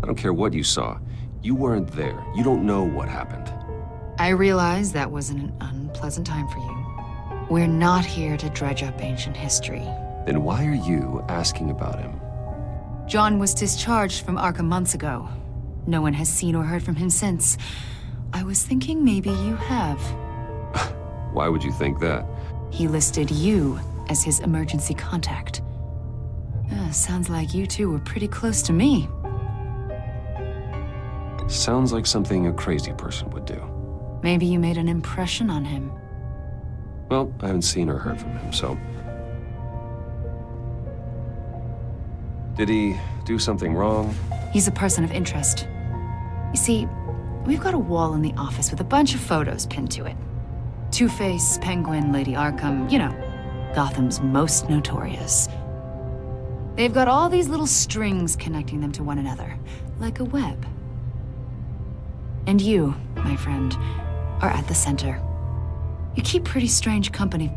I don't care what you saw. You weren't there. You don't know what happened. I realize that was an unpleasant time for you. We're not here to dredge up ancient history. Then why are you asking about him? John was discharged from Arkham months ago. No one has seen or heard from him since. I was thinking maybe you have. Why would you think that? He listed you as his emergency contact. Sounds like you two were pretty close to me. Sounds like something a crazy person would do. Maybe you made an impression on him. Well, I haven't seen or heard from him, so... Did he do something wrong? He's a person of interest. You see, we've got a wall in the office with a bunch of photos pinned to it. Two-Face, Penguin, Lady Arkham, you know, Gotham's most notorious. They've got all these little strings connecting them to one another, like a web. And you, my friend, are at the center. You keep pretty strange company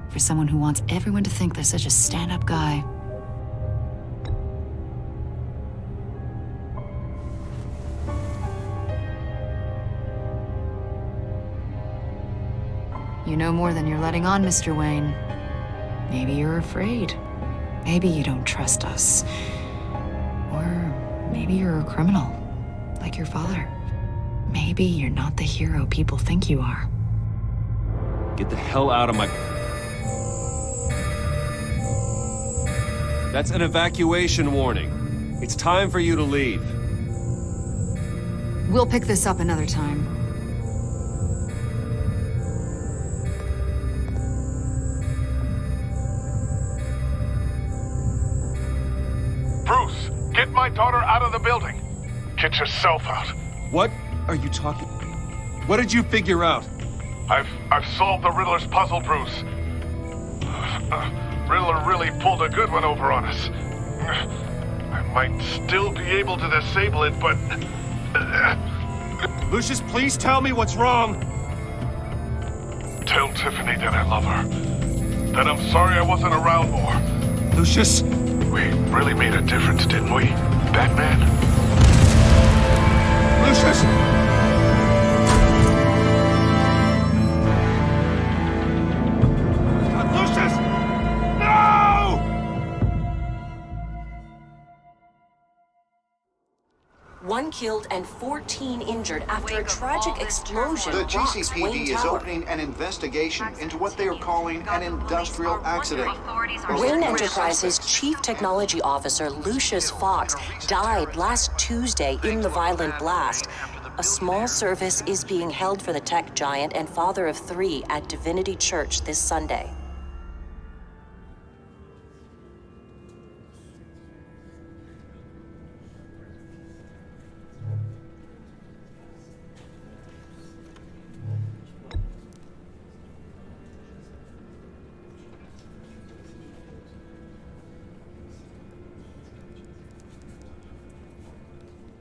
for someone who wants everyone to think they're such a stand-up guy. You know more than you're letting on, Mr. Wayne. Maybe you're afraid. Maybe you don't trust us. Or maybe you're a criminal, like your father. Maybe you're not the hero people think you are. Get the hell out of my... That's an evacuation warning. It's time for you to leave. We'll pick this up another time. Bruce, get my daughter out of the building. Get yourself out. What are you talking... What did you figure out? I've solved the Riddler's puzzle, Bruce. Riddler really pulled a good one over on us. I might still be able to disable it, but... Lucius, please tell me what's wrong. Tell Tiffany that I love her. That I'm sorry I wasn't around more. Lucius! We really made a difference, didn't we, Batman? Lucius! One killed and 14 injured after a tragic explosion The rocks GCPD Wayne is Tower. opening an investigation into what they are calling an industrial accident. Wayne Enterprises' Chief Technology Officer Lucius Fox died last Tuesday in the violent blast. A small service is being held for the tech giant and father of 3 at Divinity Church this Sunday.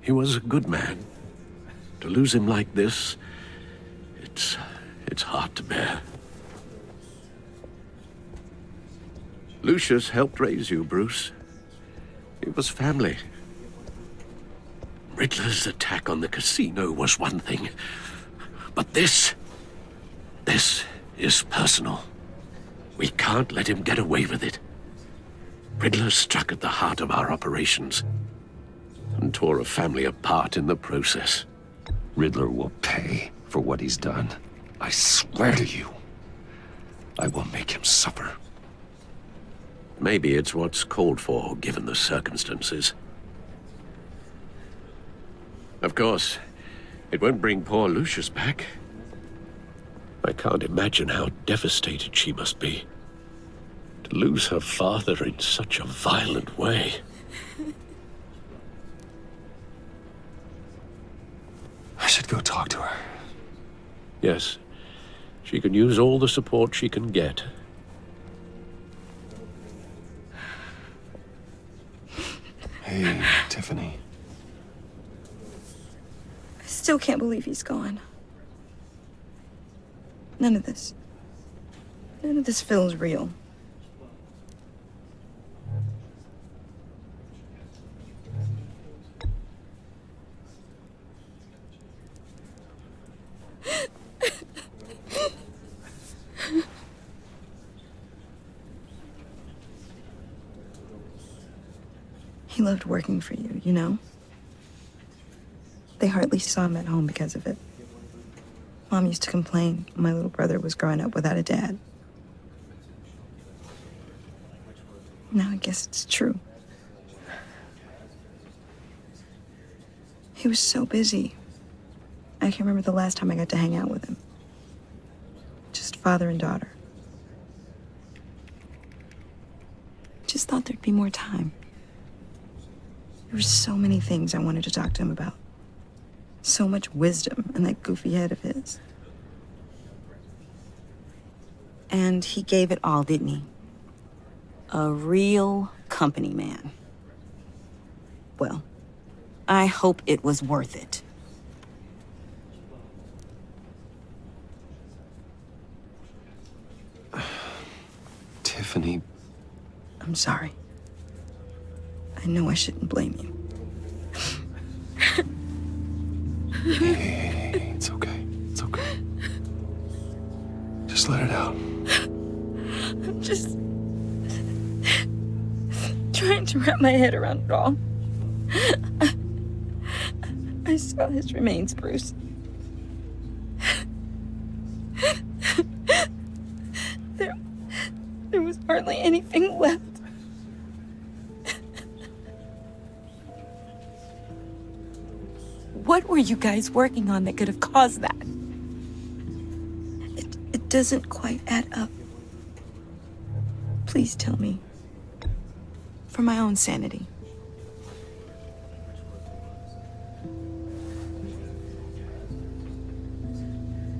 He was a good man. To lose him like this, it's hard to bear. Lucius helped raise you, Bruce. It was family. Riddler's attack on the casino was one thing, but this is personal. We can't let him get away with it. Riddler struck at the heart of our operations and tore a family apart in the process. Riddler will pay for what he's done. I swear to you, I will make him suffer. Maybe it's what's called for, given the circumstances. Of course, it won't bring poor Lucius back. I can't imagine how devastated she must be. To lose her father in such a violent way. I should go talk to her. Yes, she can use all the support she can get. Hey, Tiffany. I still can't believe he's gone. None of this feels real. He loved working for you, you know? They hardly saw him at home because of it. Mom used to complain my little brother was growing up without a dad. Now I guess it's true. He was so busy. I can't remember the last time I got to hang out with him. Just father and daughter. Just thought there'd be more time. There were so many things I wanted to talk to him about. So much wisdom in that goofy head of his. And he gave it all, didn't he? A real company man. Well, I hope it was worth it. Tiffany. I'm sorry. I know I shouldn't blame you. Hey, it's okay. It's okay. Just let it out. I'm just trying to wrap my head around it all. I saw his remains, Bruce. There was hardly anything left. What were you guys working on that could have caused that? It doesn't quite add up. Please tell me. For my own sanity.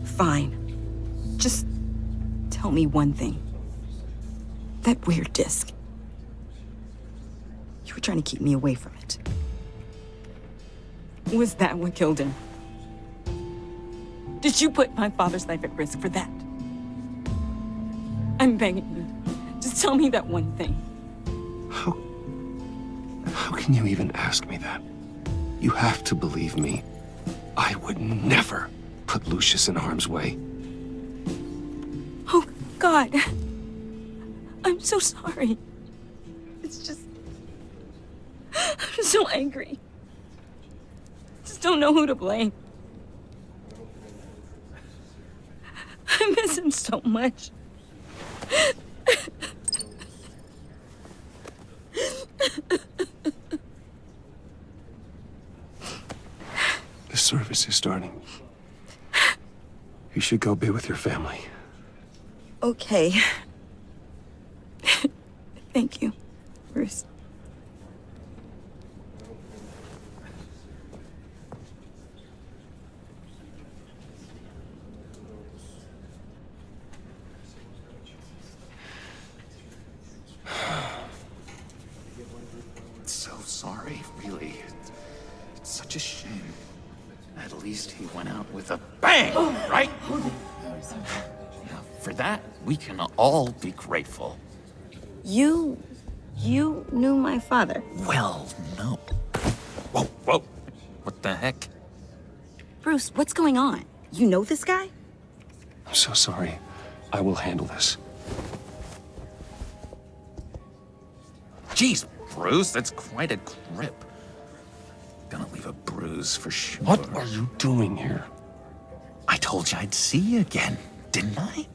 Fine. Just tell me one thing. That weird disc. You were trying to keep me away from it. Was that what killed him? Did you put my father's life at risk for that? I'm begging you. Just tell me that one thing. How can you even ask me that? You have to believe me. I would never put Lucius in harm's way. Oh, God. I'm so sorry. It's just... I'm so angry. Just don't know who to blame. I miss him so much. The service is starting. You should go be with your family. Okay. Thank you, Bruce. So sorry, really. It's such a shame. At least he went out with a bang, right? Now, for that, we can all be grateful. You knew my father. Well, no. Whoa, whoa. What the heck? Bruce, what's going on? You know this guy? I'm so sorry. I will handle this. Jeez, Bruce, that's quite a grip. Gonna leave a bruise for sure. What are you doing here? I told you I'd see you again, didn't I?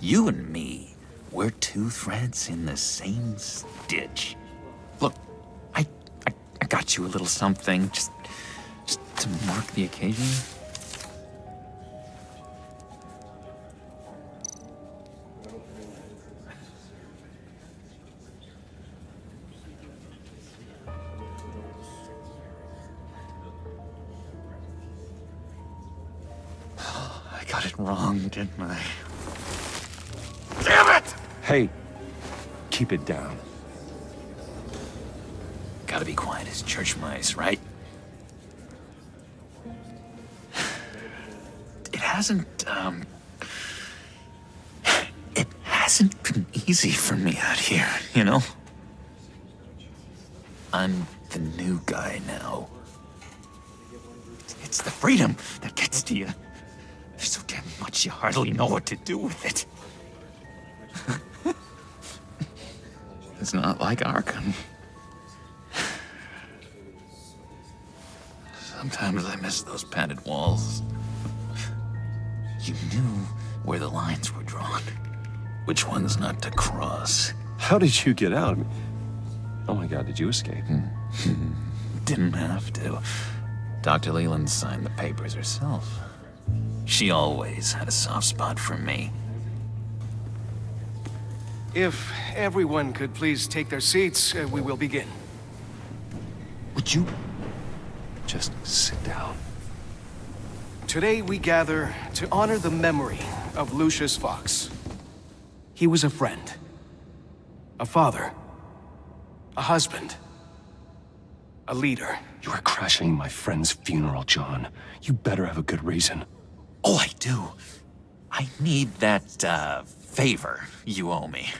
You and me, we're two threads in the same stitch. Look, I got you a little something, just to mark the occasion. I got it wrong, didn't I? Damn it! Hey, keep it down. Gotta be quiet as church mice, right? It hasn't been easy for me out here, you know? I'm the new guy now. It's the freedom that gets to you. There's so damn much you hardly know what to do with it. It's not like Arkham. Sometimes I miss those padded walls. You knew where the lines were drawn. Which ones not to cross. How did you get out? Oh my God, did you escape? Didn't have to. Dr. Leland signed the papers herself. She always had a soft spot for me. If everyone could please take their seats, we will begin. Would you just sit down? Today we gather to honor the memory of Lucius Fox. He was a friend, a father, a husband, a leader. You are crashing my friend's funeral, John. You better have a good reason. Oh, I do. I need that, favor you owe me.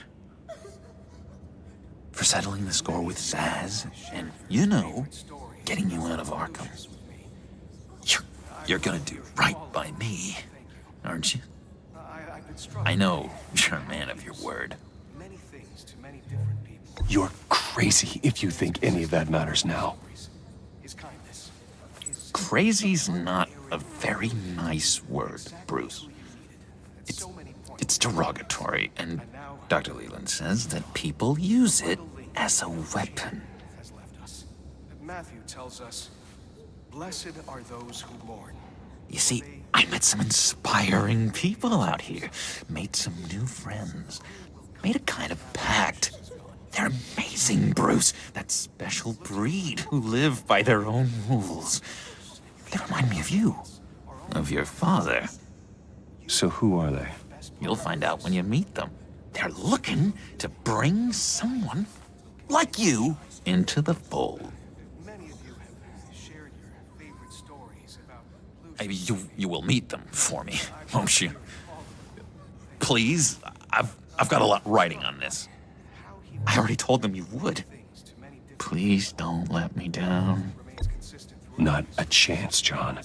For settling the score with Zsasz, and, you know, getting you out of Arkham. You're gonna do right by me, aren't you? I know you're a man of your word. You're crazy if you think any of that matters now. Crazy's not a very nice word, Bruce. It's derogatory, and Dr. Leland says that people use it as a weapon. Matthew tells us, blessed are those who mourn. You see, I met some inspiring people out here. Made some new friends. Made a kind of pact. They're amazing, Bruce. That special breed who live by their own rules. They remind me of you. Of your father. So who are they? You'll find out when you meet them. They're looking to bring someone like you into the fold. You will meet them for me, won't you? Please, I've got a lot writing on this. I already told them you would. Please don't let me down. Not a chance, John.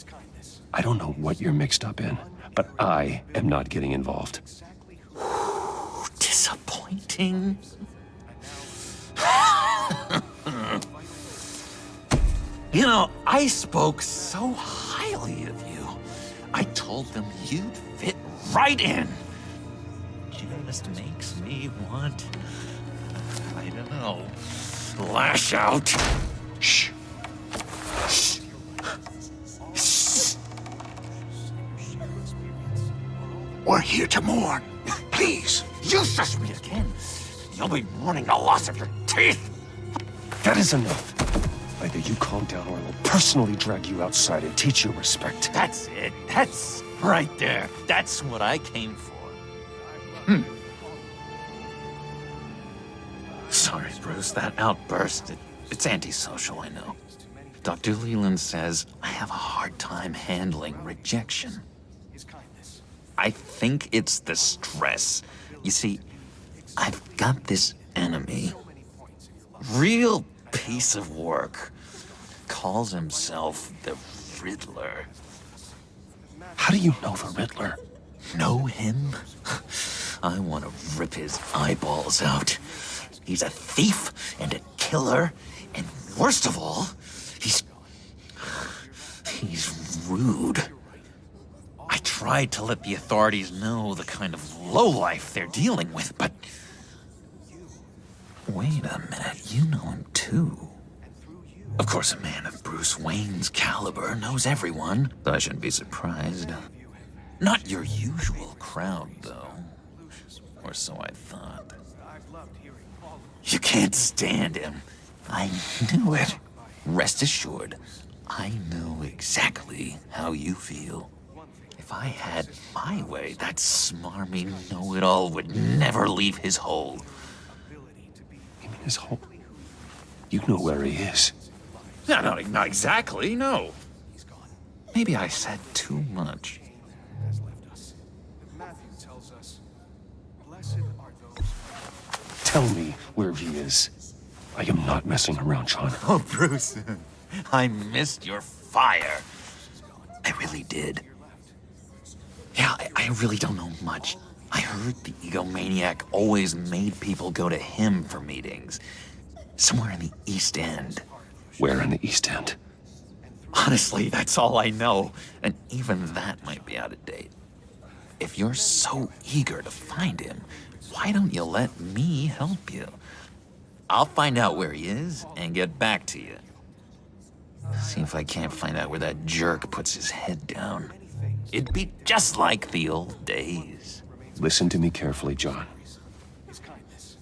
I don't know what you're mixed up in, but I am not getting involved. Disappointing. You know, I spoke so highly of you. I told them you'd fit right in. Just makes me want, I don't know, lash out. Shh. Shh. Shh. We're here to mourn. Please, you shush me again. You'll be mourning the loss of your teeth. That is enough. Either you calm down or I will personally drag you outside and teach you respect. That's it. That's right there. That's what I came for. Sorry, Bruce, that outburst, it's antisocial, I know. Dr. Leland says I have a hard time handling rejection. I think it's the stress. You see, I've got this enemy. Real piece of work. Calls himself the Riddler. How do you know the Riddler? Know him? I want to rip his eyeballs out. He's a thief and a killer, and worst of all, he's rude. I tried to let the authorities know the kind of lowlife they're dealing with, but... Wait a minute, you know him too. Of course, a man of Bruce Wayne's caliber knows everyone, so I shouldn't be surprised. Not your usual crowd, though. Or so I thought. You can't stand him. I knew it. Rest assured, I know exactly how you feel. If I had my way, that smarmy know-it-all would never leave his hole. You mean his hole? You know where he is. No, not exactly, no. Maybe I said too much. Tell me where he is. I am not messing around, John. Oh, Bruce, I missed your fire. I really did. Yeah, I really don't know much. I heard the egomaniac always made people go to him for meetings. Somewhere in the East End. Where in the East End? Honestly, that's all I know. And even that might be out of date. If you're so eager to find him, why don't you let me help you? I'll find out where he is and get back to you. See if I can't find out where that jerk puts his head down. It'd be just like the old days. Listen to me carefully, John.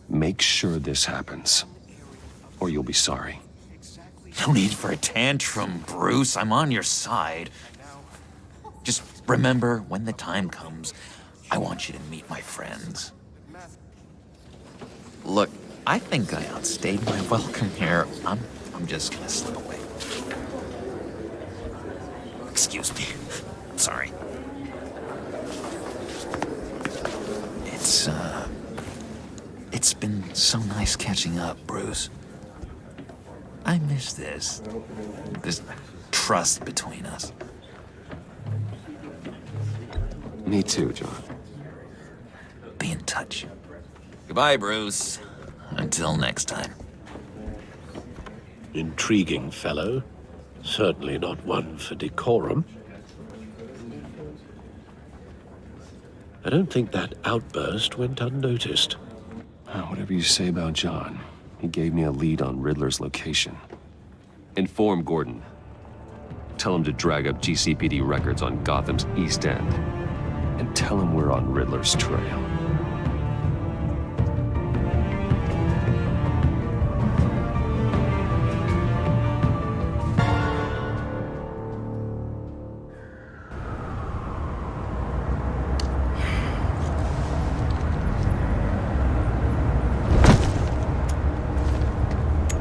Make sure this happens, or you'll be sorry. No need for a tantrum, Bruce. I'm on your side. Just remember, when the time comes, I want you to meet my friends. Look, I think I outstayed my welcome here. I'm just gonna slip away. Excuse me. I'm sorry. It's been so nice catching up, Bruce. I miss this trust between us. Me too, John. Be in touch. Goodbye, Bruce. Until next time. Intriguing fellow. Certainly not one for decorum. I don't think that outburst went unnoticed. Whatever you say about John, he gave me a lead on Riddler's location. Inform Gordon. Tell him to drag up GCPD records on Gotham's East End. And tell him we're on Riddler's trail.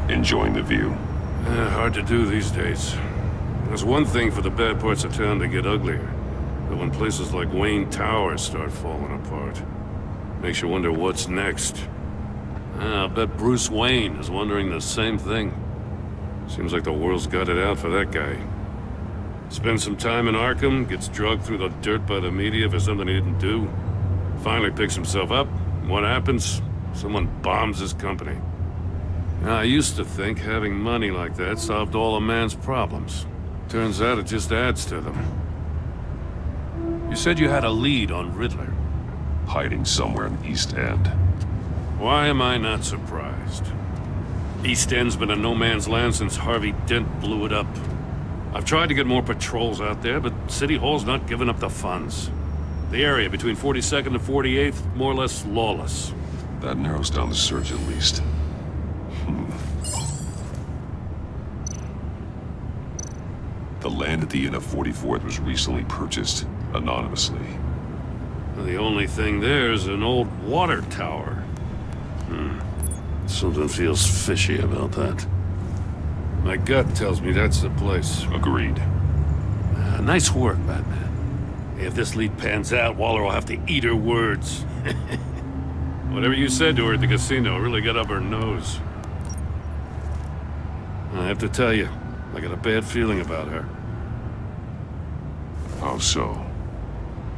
Enjoying the view? Hard to do these days. There's one thing for the bad parts of town to get uglier. But when places like Wayne Towers start falling apart, makes you wonder what's next. I'll bet Bruce Wayne is wondering the same thing. Seems like the world's got it out for that guy. Spends some time in Arkham, gets drugged through the dirt by the media for something he didn't do. Finally picks himself up. What happens? Someone bombs his company. Now, I used to think having money like that solved all a man's problems. Turns out it just adds to them. You said you had a lead on Riddler. Hiding somewhere in the East End. Why am I not surprised? East End's been a no-man's land since Harvey Dent blew it up. I've tried to get more patrols out there, but City Hall's not giving up the funds. The area between 42nd and 48th, more or less lawless. That narrows down the search at least. The land at the end of 44th was recently purchased anonymously. The only thing there is an old water tower. Something feels fishy about that. My gut tells me that's the place. Agreed. Nice work, Batman. If this lead pans out, Waller will have to eat her words. Whatever you said to her at the casino really got up her nose. I have to tell you, I got a bad feeling about her. How so?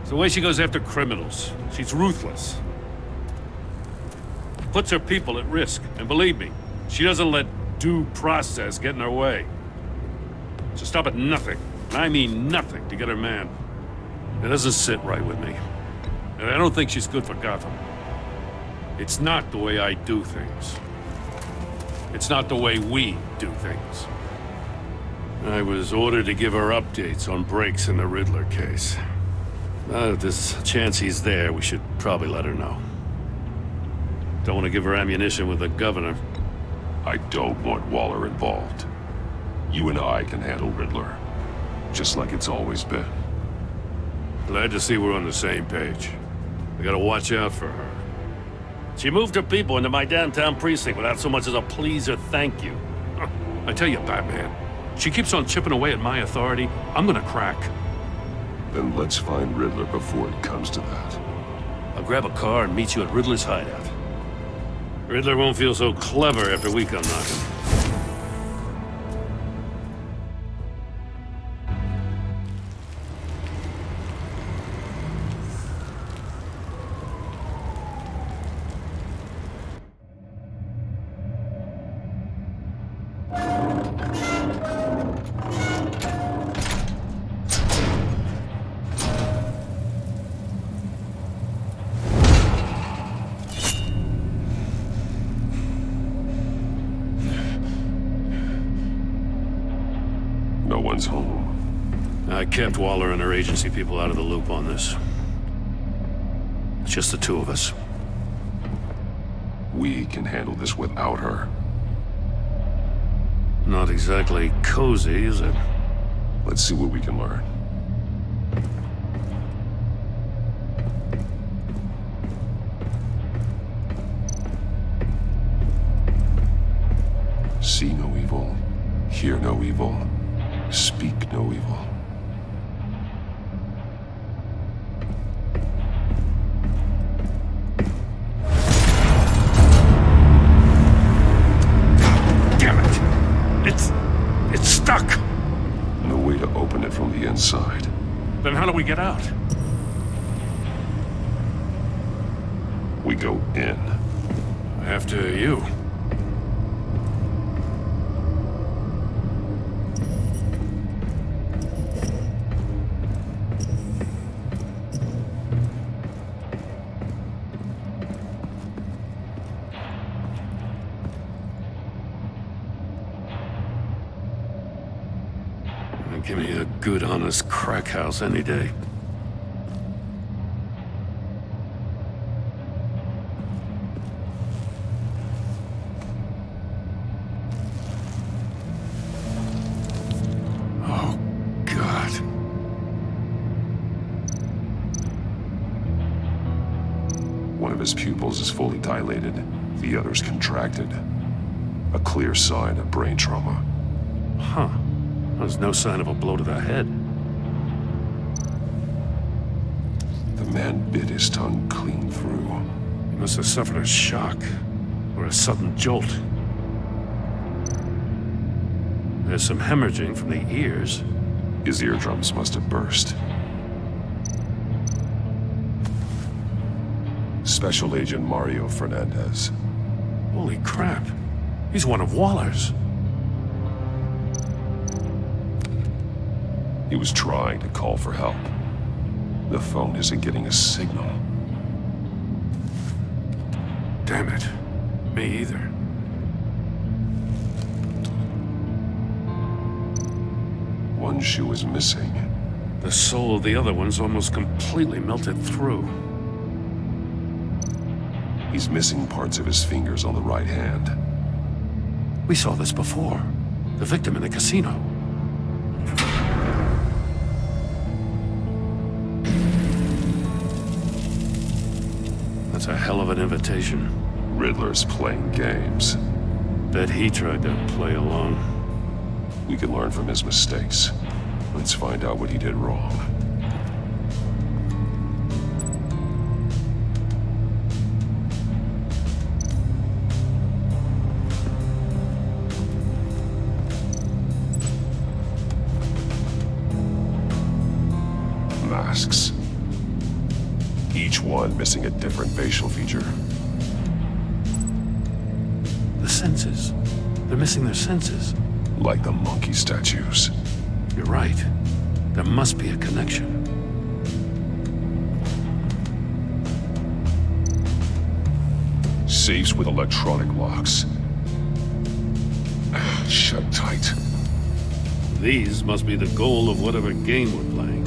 It's the way she goes after criminals. She's ruthless. Puts her people at risk. And believe me, she doesn't let due process get in her way. She'll stop at nothing, and I mean nothing, to get her man. It doesn't sit right with me. And I don't think she's good for Gotham. It's not the way I do things. It's not the way we do things. I was ordered to give her updates on breaks in the Riddler case. If there's a chance he's there, we should probably let her know. Don't want to give her ammunition with the governor. I don't want Waller involved. You and I can handle Riddler, just like it's always been. Glad to see we're on the same page. We gotta watch out for her. She moved her people into my downtown precinct without so much as a please or thank you. I tell you, Batman, she keeps on chipping away at my authority, I'm gonna crack. Then let's find Riddler before it comes to that. I'll grab a car and meet you at Riddler's hideout. Riddler won't feel so clever after we come knocking. No one's home. I kept Waller and her agency people out of the loop on this. It's just the two of us. We can handle this without her. Not exactly cozy, is it? Let's see what we can learn. See no evil, hear no evil, speak no evil. Damn it! It's stuck! No way to open it from the inside. Then how do we get out? We go in. After you. Give me a good, honest crack house any day. Oh, God. One of his pupils is fully dilated, the other's contracted. A clear sign of brain trauma. Huh. There's no sign of a blow to the head. The man bit his tongue clean through. He must have suffered a shock, or a sudden jolt. There's some hemorrhaging from the ears. His eardrums must have burst. Special Agent Mario Fernandez. Holy crap. He's one of Waller's. He was trying to call for help. The phone isn't getting a signal. Damn it. Me either. One shoe is missing. The sole of the other one's almost completely melted through. He's missing parts of his fingers on the right hand. We saw this before. The victim in the casino. That's a hell of an invitation. Riddler's playing games. Bet he tried to play along. We can learn from his mistakes. Let's find out what he did wrong. Masks. Each one missing a different facial feature. The senses. They're missing their senses. Like the monkey statues. You're right. There must be a connection. Safes with electronic locks. Shut tight. These must be the goal of whatever game we're playing.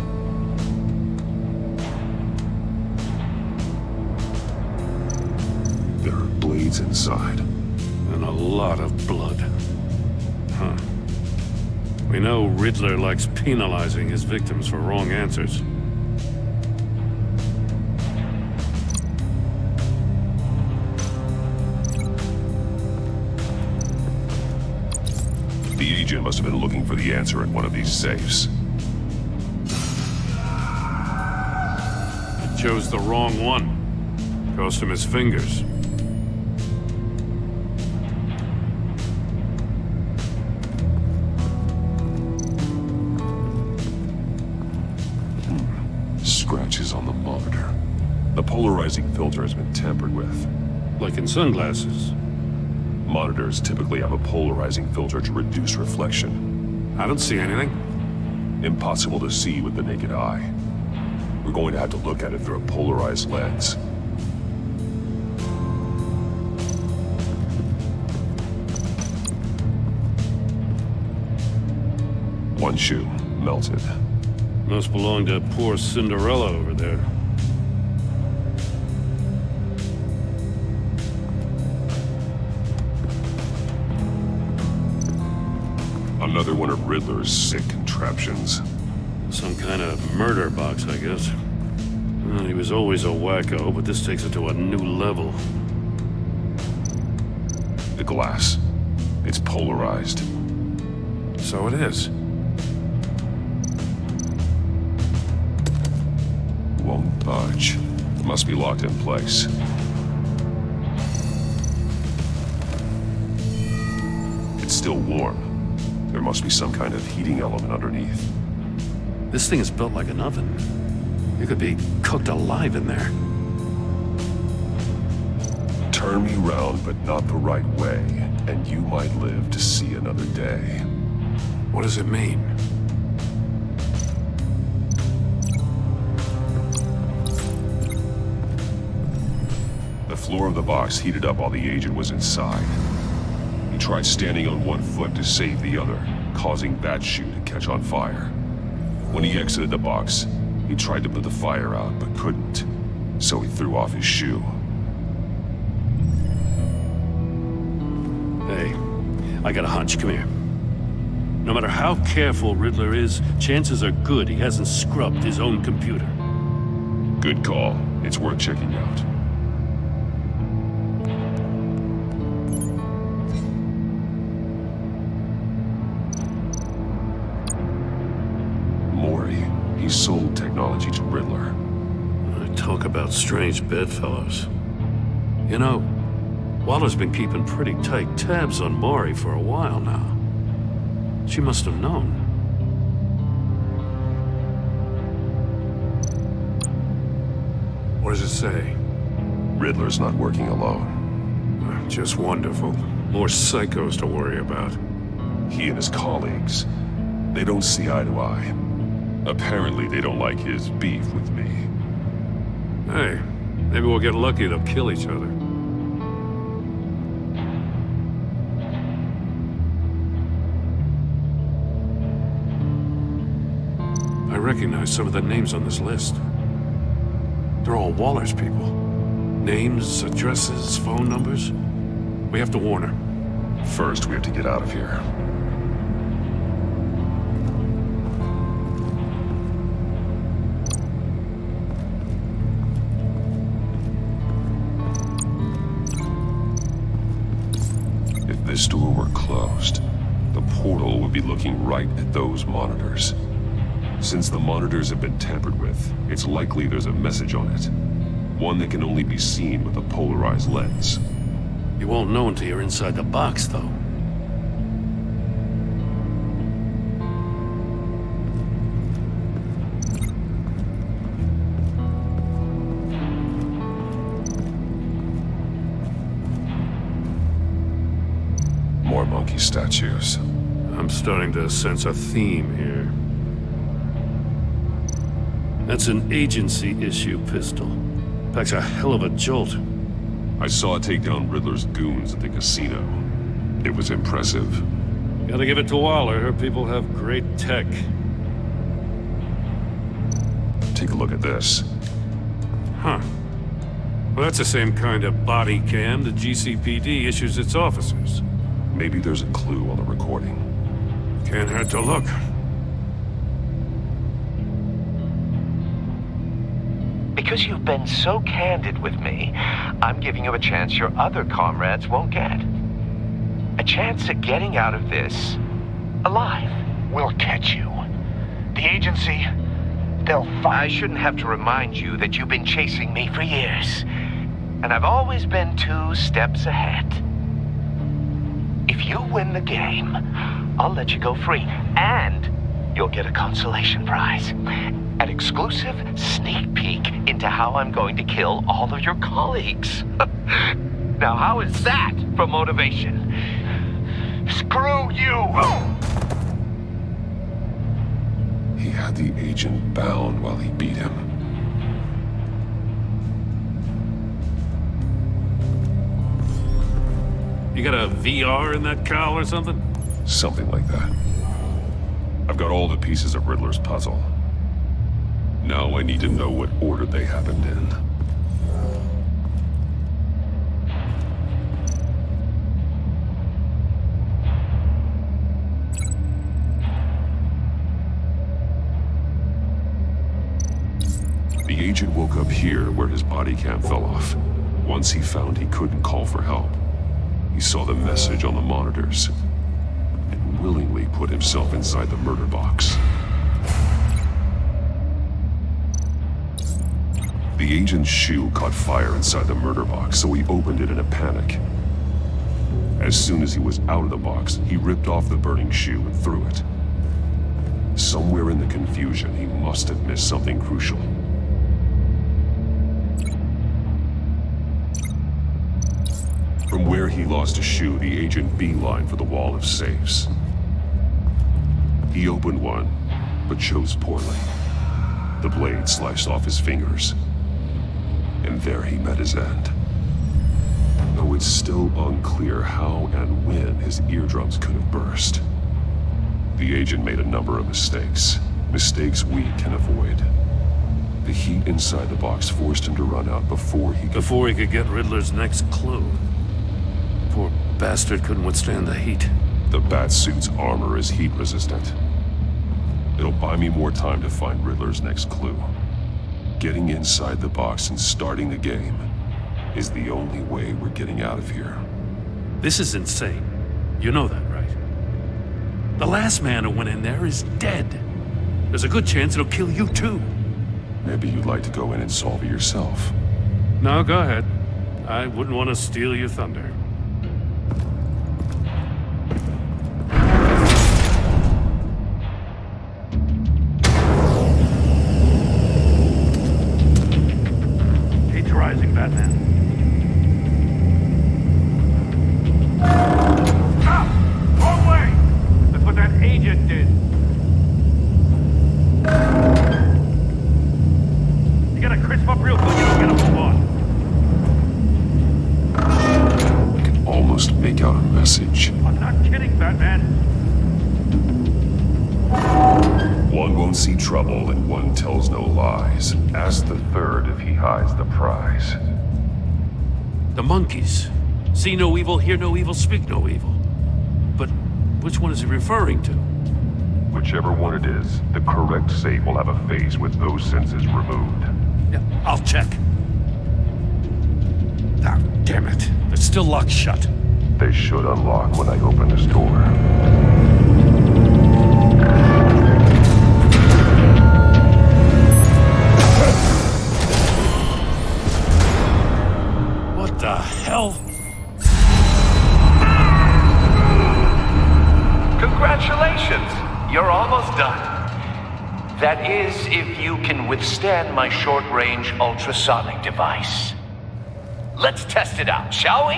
There are blades inside. And a lot of blood. Huh. We know Riddler likes penalizing his victims for wrong answers. The agent must have been looking for the answer in one of these safes. He chose the wrong one. Cost him his fingers. Scratches on the monitor. The polarizing filter has been tampered with. Like in sunglasses. Monitors typically have a polarizing filter to reduce reflection. I don't see anything. Impossible to see with the naked eye. We're going to have to look at it through a polarized lens. One shoe, melted. Must belong to poor Cinderella over there. Another one of Riddler's sick contraptions. Some kind of murder box, I guess. Well, he was always a wacko, but this takes it to a new level. The glass. It's polarized. So it is. Won't budge. Must be locked in place. It's still warm. There must be some kind of heating element underneath. This thing is built like an oven. You could be cooked alive in there. Turn me round, but not the right way, and you might live to see another day. What does it mean? The floor of the box heated up while the agent was inside. He tried standing on one foot to save the other, causing that shoe to catch on fire. When he exited the box, he tried to put the fire out, but couldn't. So he threw off his shoe. Hey, I got a hunch. Come here. No matter how careful Riddler is, chances are good he hasn't scrubbed his own computer. Good call. It's worth checking out. He sold technology to Riddler. Talk about strange bedfellows. You know, Waller's been keeping pretty tight tabs on Maury for a while now. She must have known. What does it say? Riddler's not working alone. Just wonderful. More psychos to worry about. He and his colleagues, they don't see eye to eye. Apparently, they don't like his beef with me. Hey, maybe we'll get lucky to kill each other. I recognize some of the names on this list. They're all Waller's people. Names, addresses, phone numbers. We have to warn her. First, we have to get out of here. If this door were closed, the portal would be looking right at those monitors. Since the monitors have been tampered with, it's likely there's a message on it. One that can only be seen with a polarized lens. You won't know until you're inside the box, though. More monkey statues. I'm starting to sense a theme here. That's an agency issue pistol. Packs a hell of a jolt. I saw it take down Riddler's goons at the casino. It was impressive. Gotta give it to Waller. Her people have great tech. Take a look at this. Huh. Well, that's the same kind of body cam the GCPD issues its officers. Maybe there's a clue on the recording. Can't hurt to look. Because you've been so candid with me, I'm giving you a chance your other comrades won't get. A chance at getting out of this alive. We'll catch you. The agency, they'll find... I shouldn't have to remind you that you've been chasing me for years. And I've always been 2 steps ahead. If you win the game, I'll let you go free. And you'll get a consolation prize. An exclusive sneak peek into how I'm going to kill all of your colleagues. Now, how is that for motivation? Screw you! He had the agent bound while he beat him. You got a VR in that cowl or something? Something like that. I've got all the pieces of Riddler's puzzle. Now I need to know what order they happened in. The agent woke up here where his body cam fell off. Once he found he couldn't call for help, he saw the message on the monitors and willingly put himself inside the murder box. The agent's shoe caught fire inside the murder box, so he opened it in a panic. As soon as he was out of the box, he ripped off the burning shoe and threw it. Somewhere in the confusion, he must have missed something crucial. From where he lost a shoe, the agent beelined for the wall of safes. He opened one, but chose poorly. The blade sliced off his fingers. And there he met his end. Though it's still unclear how and when his eardrums could have burst. The agent made a number of mistakes. Mistakes we can avoid. The heat inside the box forced him to run out before he could get Riddler's next clue. Poor bastard couldn't withstand the heat. The Batsuit's armor is heat resistant. It'll buy me more time to find Riddler's next clue. Getting inside the box and starting the game is the only way we're getting out of here. This is insane. You know that, right? The last man who went in there is dead. There's a good chance it'll kill you too. Maybe you'd like to go in and solve it yourself. No, go ahead. I wouldn't want to steal your thunder. Rising, Batman. Stop! Wrong way! That's what that agent did. You gotta crisp up real quick and I'll get a move on. I can almost make out a message. I'm not kidding, Batman. One won't see trouble and one tells no lies. Ask the third if he hides the prize. The monkeys. See no evil, hear no evil, speak no evil. But which one is he referring to? Whichever one it is, the correct safe will have a face with those senses removed. Yeah, I'll check. Ah, damn it. It's still locked shut. They should unlock when I open this door. What the hell? Congratulations! You're almost done. That is, if you can withstand my short-range ultrasonic device. Let's test it out, shall we?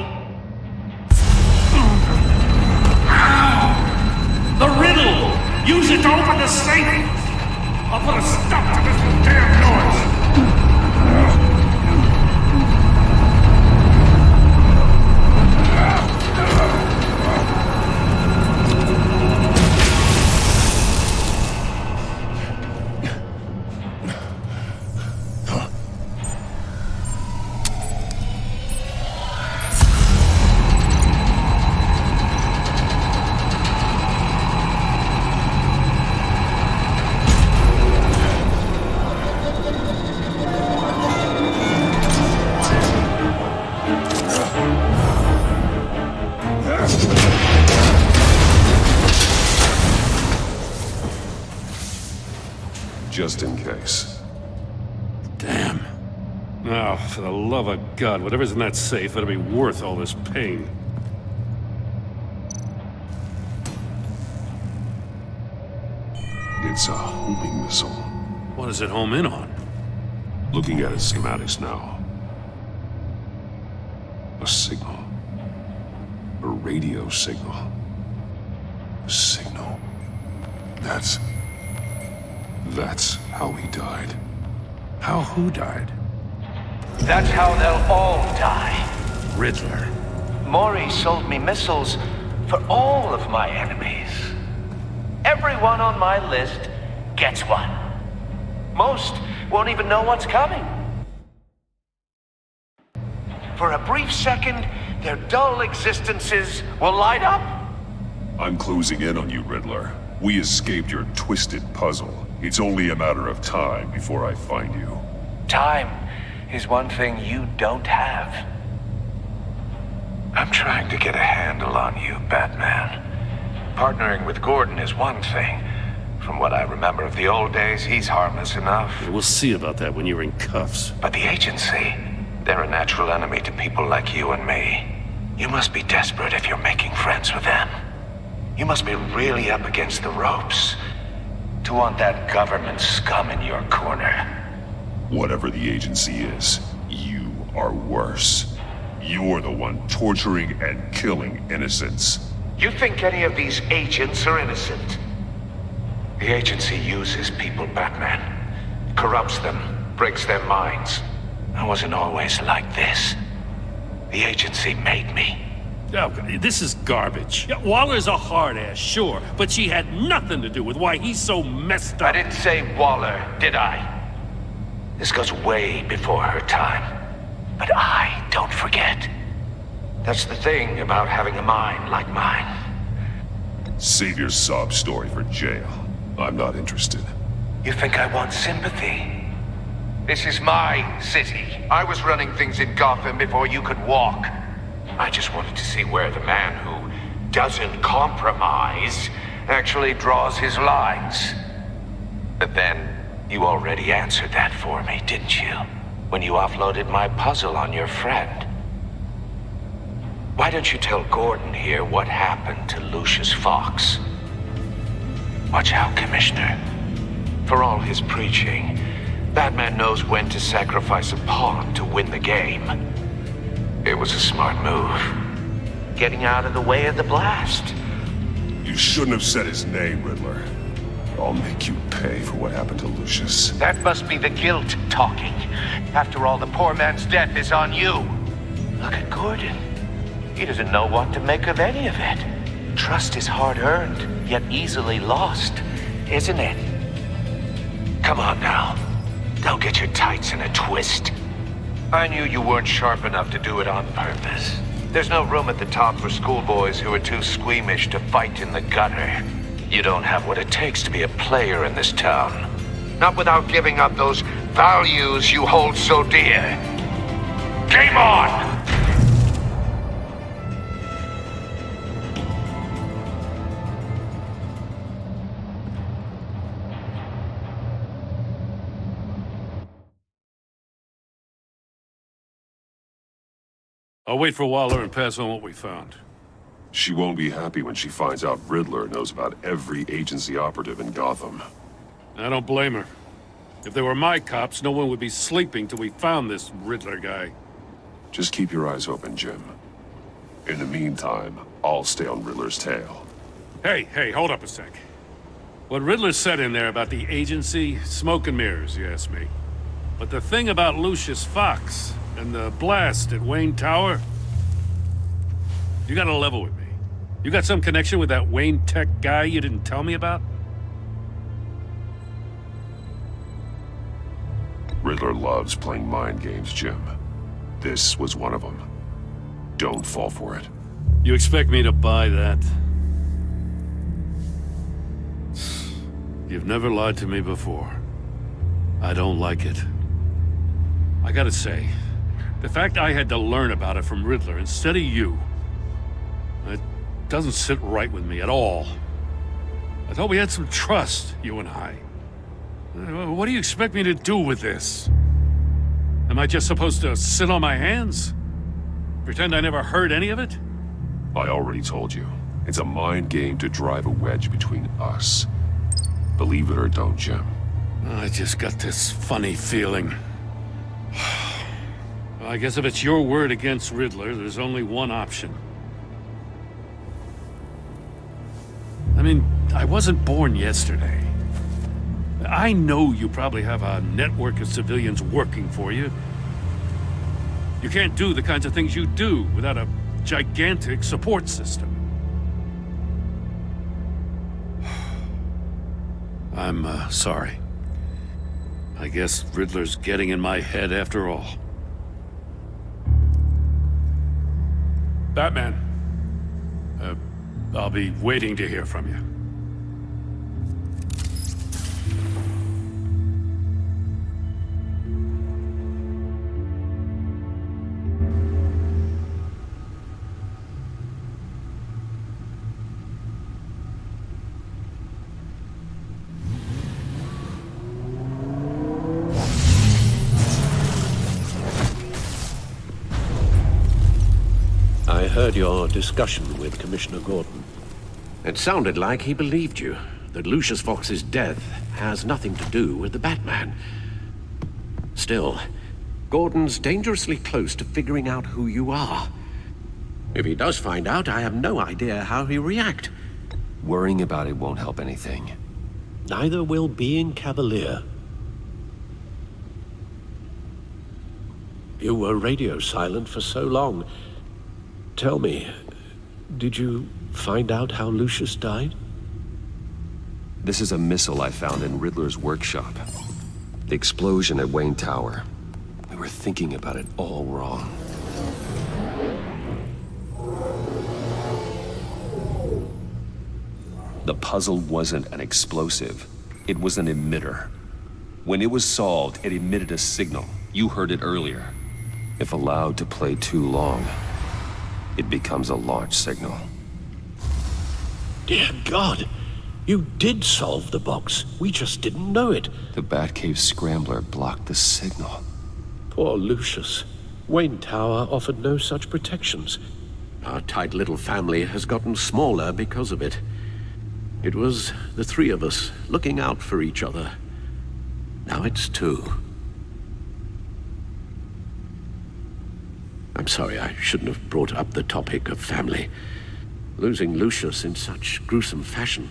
The riddle! Use it to open the safe! I'll put a stop to this damn noise! just in case. Damn. Oh, for the love of God, whatever's in that safe, it'll be worth all this pain. It's a homing missile. What does it home in on? Looking at its schematics now. A signal. A radio signal. A signal. That's how he died. How who died? That's how they'll all die. Riddler. Mori sold me missiles for all of my enemies. Everyone on my list gets one. Most won't even know what's coming. For a brief second, their dull existences will light up. I'm closing in on you, Riddler. We escaped your twisted puzzle. It's only a matter of time before I find you. Time is one thing you don't have. I'm trying to get a handle on you, Batman. Partnering with Gordon is one thing. From what I remember of the old days, he's harmless enough. We'll see about that when you're in cuffs. But the agency, they're a natural enemy to people like you and me. You must be desperate if you're making friends with them. You must be really up against the ropes to want that government scum in your corner. Whatever the agency is, you are worse. You're the one torturing and killing innocents. You think any of these agents are innocent? The agency uses people, Batman. Corrupts them, breaks their minds. I wasn't always like this. The agency made me. Oh, this is garbage. Yeah, Waller's a hard-ass, sure, but she had nothing to do with why he's so messed up. I didn't say Waller, did I? This goes way before her time. But I don't forget. That's the thing about having a mind like mine. Save your sob story for jail. I'm not interested. You think I want sympathy? This is my city. I was running things in Gotham before you could walk. I just wanted to see where the man who doesn't compromise actually draws his lines. But then, you already answered that for me, didn't you? When you offloaded my puzzle on your friend. Why don't you tell Gordon here what happened to Lucius Fox? Watch out, Commissioner. For all his preaching, Batman knows when to sacrifice a pawn to win the game. It was a smart move. Getting out of the way of the blast. You shouldn't have said his name, Riddler. I'll make you pay for what happened to Lucius. That must be the guilt talking. After all, the poor man's death is on you. Look at Gordon. He doesn't know what to make of any of it. Trust is hard-earned, yet easily lost, isn't it? Come on now. Don't get your tights in a twist. I knew you weren't sharp enough to do it on purpose. There's no room at the top for schoolboys who are too squeamish to fight in the gutter. You don't have what it takes to be a player in this town. Not without giving up those values you hold so dear. Game on! I'll wait for Waller and pass on what we found. She won't be happy when she finds out Riddler knows about every agency operative in Gotham. I don't blame her. If they were my cops, no one would be sleeping till we found this Riddler guy. Just keep your eyes open, Jim. In the meantime, I'll stay on Riddler's tail. Hey, hold up a sec. What Riddler said in there about the agency, smoke and mirrors, you ask me. But the thing about Lucius Fox and the blast at Wayne Tower, you gotta level with me. You got some connection with that Wayne Tech guy you didn't tell me about? Riddler loves playing mind games, Jim. This was one of them. Don't fall for it. You expect me to buy that? You've never lied to me before. I don't like it. I gotta say, the fact I had to learn about it from Riddler instead of you, it doesn't sit right with me at all. I thought we had some trust, you and I. What do you expect me to do with this? Am I just supposed to sit on my hands? Pretend I never heard any of it? I already told you. It's a mind game to drive a wedge between us. Believe it or don't, Jim. I just got this funny feeling. Well, I guess if it's your word against Riddler, there's only one option. I mean, I wasn't born yesterday. I know you probably have a network of civilians working for you. You can't do the kinds of things you do without a gigantic support system. I'm sorry. I guess Riddler's getting in my head after all. Batman. I'll be waiting to hear from you. I heard your discussion with Commissioner Gordon. It sounded like he believed you, that Lucius Fox's death has nothing to do with the Batman. Still, Gordon's dangerously close to figuring out who you are. If he does find out, I have no idea how he'll react. Worrying about it won't help anything. Neither will being cavalier. You were radio silent for so long. Tell me, did you find out how Lucius died? This is a missile I found in Riddler's workshop. The explosion at Wayne Tower. We were thinking about it all wrong. The puzzle wasn't an explosive. It was an emitter. When it was solved, it emitted a signal. You heard it earlier. If allowed to play too long, it becomes a launch signal. Dear God, you did solve the box. We just didn't know it. The Batcave scrambler blocked the signal. Poor Lucius. Wayne Tower offered no such protections. Our tight little family has gotten smaller because of it. It was the three of us looking out for each other. Now it's two. I'm sorry, I shouldn't have brought up the topic of family. Losing Lucius in such gruesome fashion,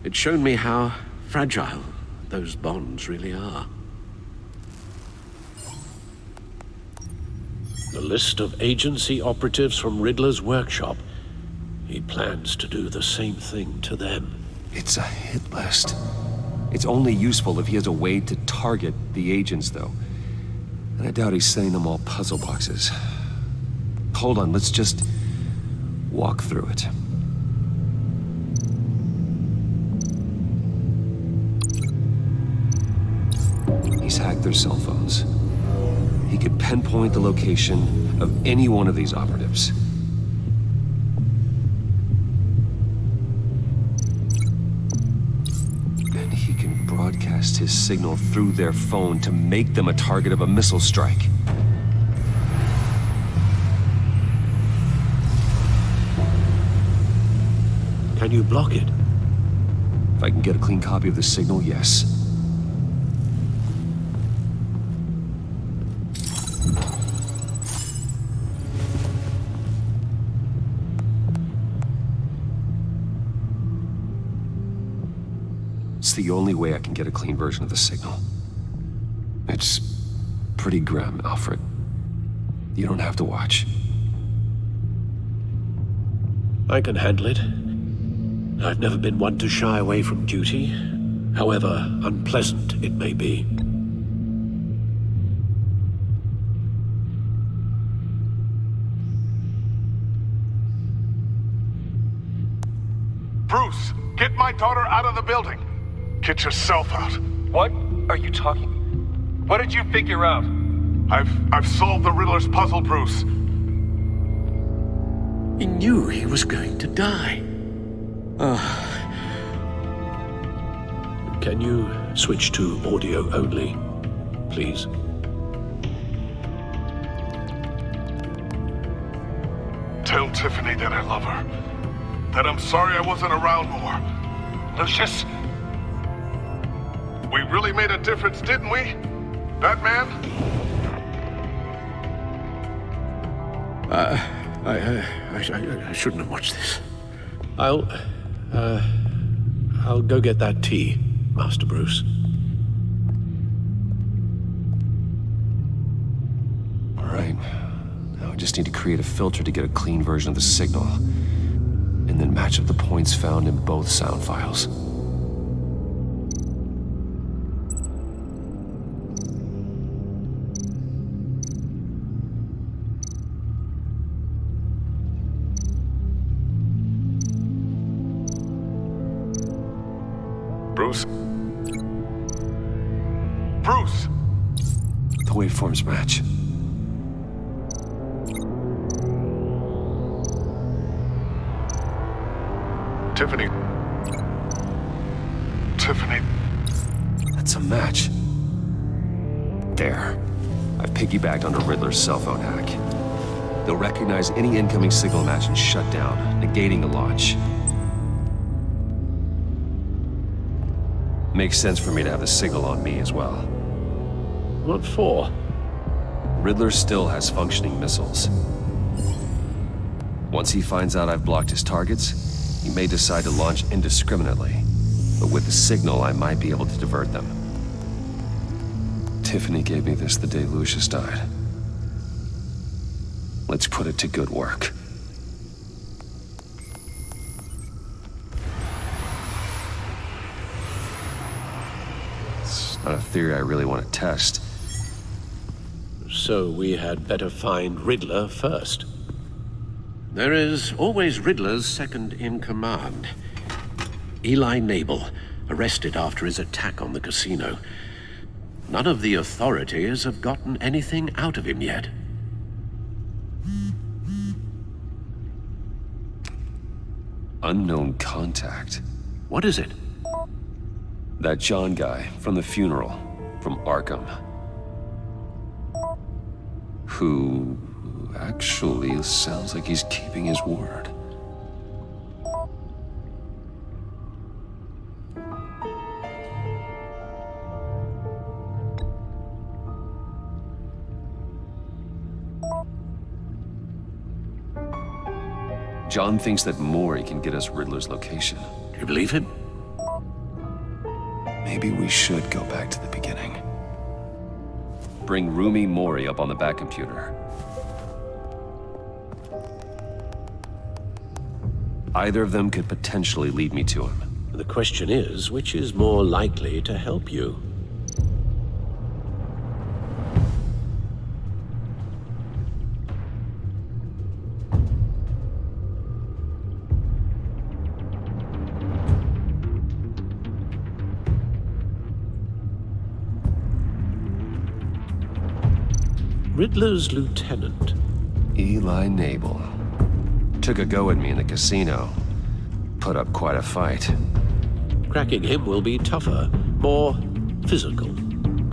it's shown me how fragile those bonds really are. The list of agency operatives from Riddler's workshop. He plans to do the same thing to them. It's a hit list. It's only useful if he has a way to target the agents, though. And I doubt he's sending them all puzzle boxes. Hold on, let's just walk through it. He's hacked their cell phones. He could pinpoint the location of any one of these operatives. And he can broadcast his signal through their phone to make them a target of a missile strike. Can you block it? If I can get a clean copy of the signal, yes. It's the only way I can get a clean version of the signal. It's pretty grim, Alfred. You don't have to watch. I can handle it. I've never been one to shy away from duty, however unpleasant it may be. Bruce, get my daughter out of the building. Get yourself out. What are you talking? What did you figure out? I've solved the Riddler's puzzle, Bruce. He knew he was going to die. Can you switch to audio only, please? Tell Tiffany that I love her. That I'm sorry I wasn't around more. Lucius, we really made a difference, didn't we? Batman? I shouldn't have watched this. I'll go get that tea, Master Bruce. All right. Now I just need to create a filter to get a clean version of the signal, and then match up the points found in both sound files. Bruce? Bruce! The waveforms match. Tiffany. Tiffany. That's a match. There. I've piggybacked onto Riddler's cell phone hack. They'll recognize any incoming signal match and shut down, negating the launch. Makes sense for me to have the signal on me as well. What for? Riddler still has functioning missiles. Once he finds out I've blocked his targets, he may decide to launch indiscriminately. But with the signal, I might be able to divert them. Tiffany gave me this the day Lucius died. Let's put it to good work. It's not a theory I really want to test. So we had better find Riddler first. There is always Riddler's second in command. Eli Nabel, arrested after his attack on the casino. None of the authorities have gotten anything out of him yet. Unknown contact. What is it? That John guy from the funeral, from Arkham. Who actually sounds like he's keeping his word. John thinks that Mori can get us Riddler's location. Do you believe him? Maybe we should go back to the beginning. Bring Rumi Mori up on the back computer. Either of them could potentially lead me to him. The question is, which is more likely to help you? Riddler's lieutenant. Eli Nabel. Took a go at me in the casino. Put up quite a fight. Cracking him will be tougher, more physical.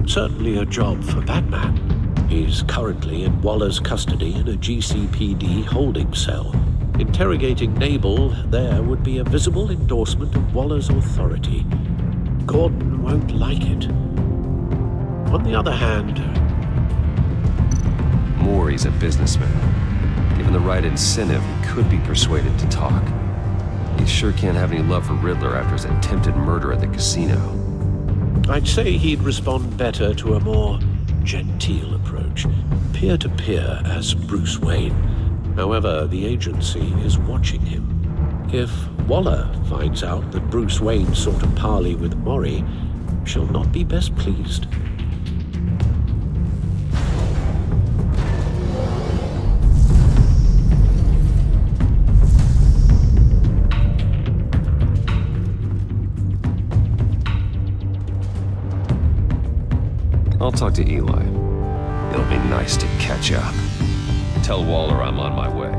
Certainly a job for Batman. He's currently in Waller's custody in a GCPD holding cell. Interrogating Nabel there would be a visible endorsement of Waller's authority. Gordon won't like it. On the other hand, Mori's a businessman. Given the right incentive, he could be persuaded to talk. He sure can't have any love for Riddler after his attempted murder at the casino. I'd say he'd respond better to a more genteel approach, peer-to-peer as Bruce Wayne. However, the agency is watching him. If Waller finds out that Bruce Wayne sought a parley with Mori, she'll not be best pleased. I'll talk to Eli. It'll be nice to catch up. Tell Waller I'm on my way.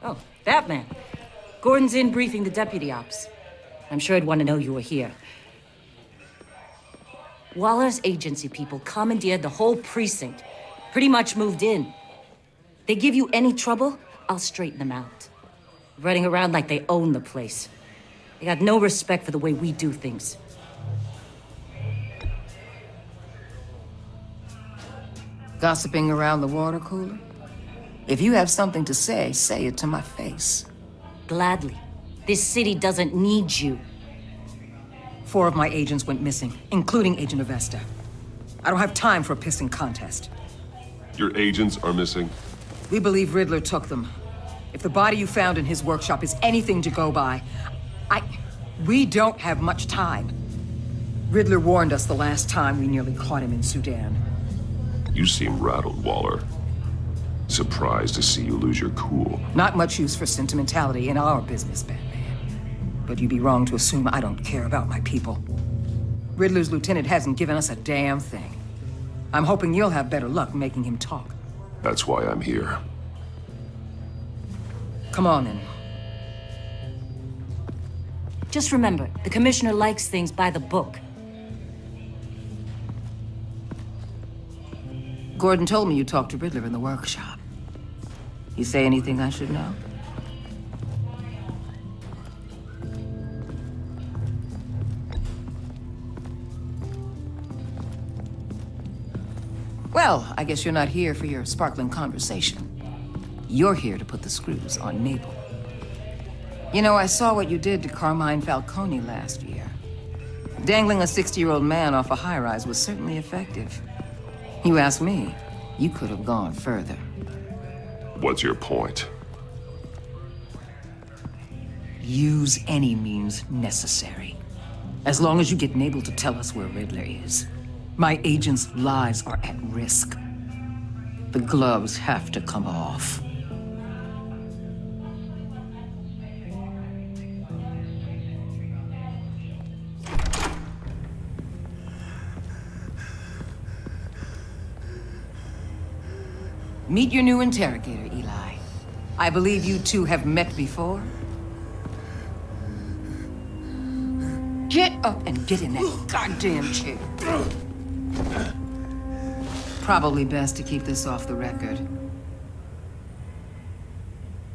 Oh, Batman. Gordon's in briefing the deputy ops. I'm sure I'd want to know you were here. Waller's agency people commandeered the whole precinct. Pretty much moved in. They give you any trouble, I'll straighten them out. Running around like they own the place. They got no respect for the way we do things. Gossiping around the water cooler? If you have something to say it to my face. Gladly. This city doesn't need you. 4 of my agents went missing, including Agent Avesta. I don't have time for a pissing contest. Your agents are missing? We believe Riddler took them. If the body you found in his workshop is anything to go by, we don't have much time. Riddler warned us the last time we nearly caught him in Sudan. You seem rattled, Waller. Surprised to see you lose your cool. Not much use for sentimentality in our business, Batman. But you'd be wrong to assume I don't care about my people. Riddler's lieutenant hasn't given us a damn thing. I'm hoping you'll have better luck making him talk. That's why I'm here. Come on, then. Just remember, the commissioner likes things by the book. Gordon told me you talked to Riddler in the workshop. You say anything I should know? Well, I guess you're not here for your sparkling conversation. You're here to put the screws on Mabel. You know, I saw what you did to Carmine Falcone last year. Dangling a 60-year-old man off a high-rise was certainly effective. You ask me, you could have gone further. What's your point? Use any means necessary. As long as you get Mabel to tell us where Riddler is. My agents' lives are at risk. The gloves have to come off. Meet your new interrogator, Eli. I believe you two have met before. Get up and get in that goddamn chair. Probably best to keep this off the record.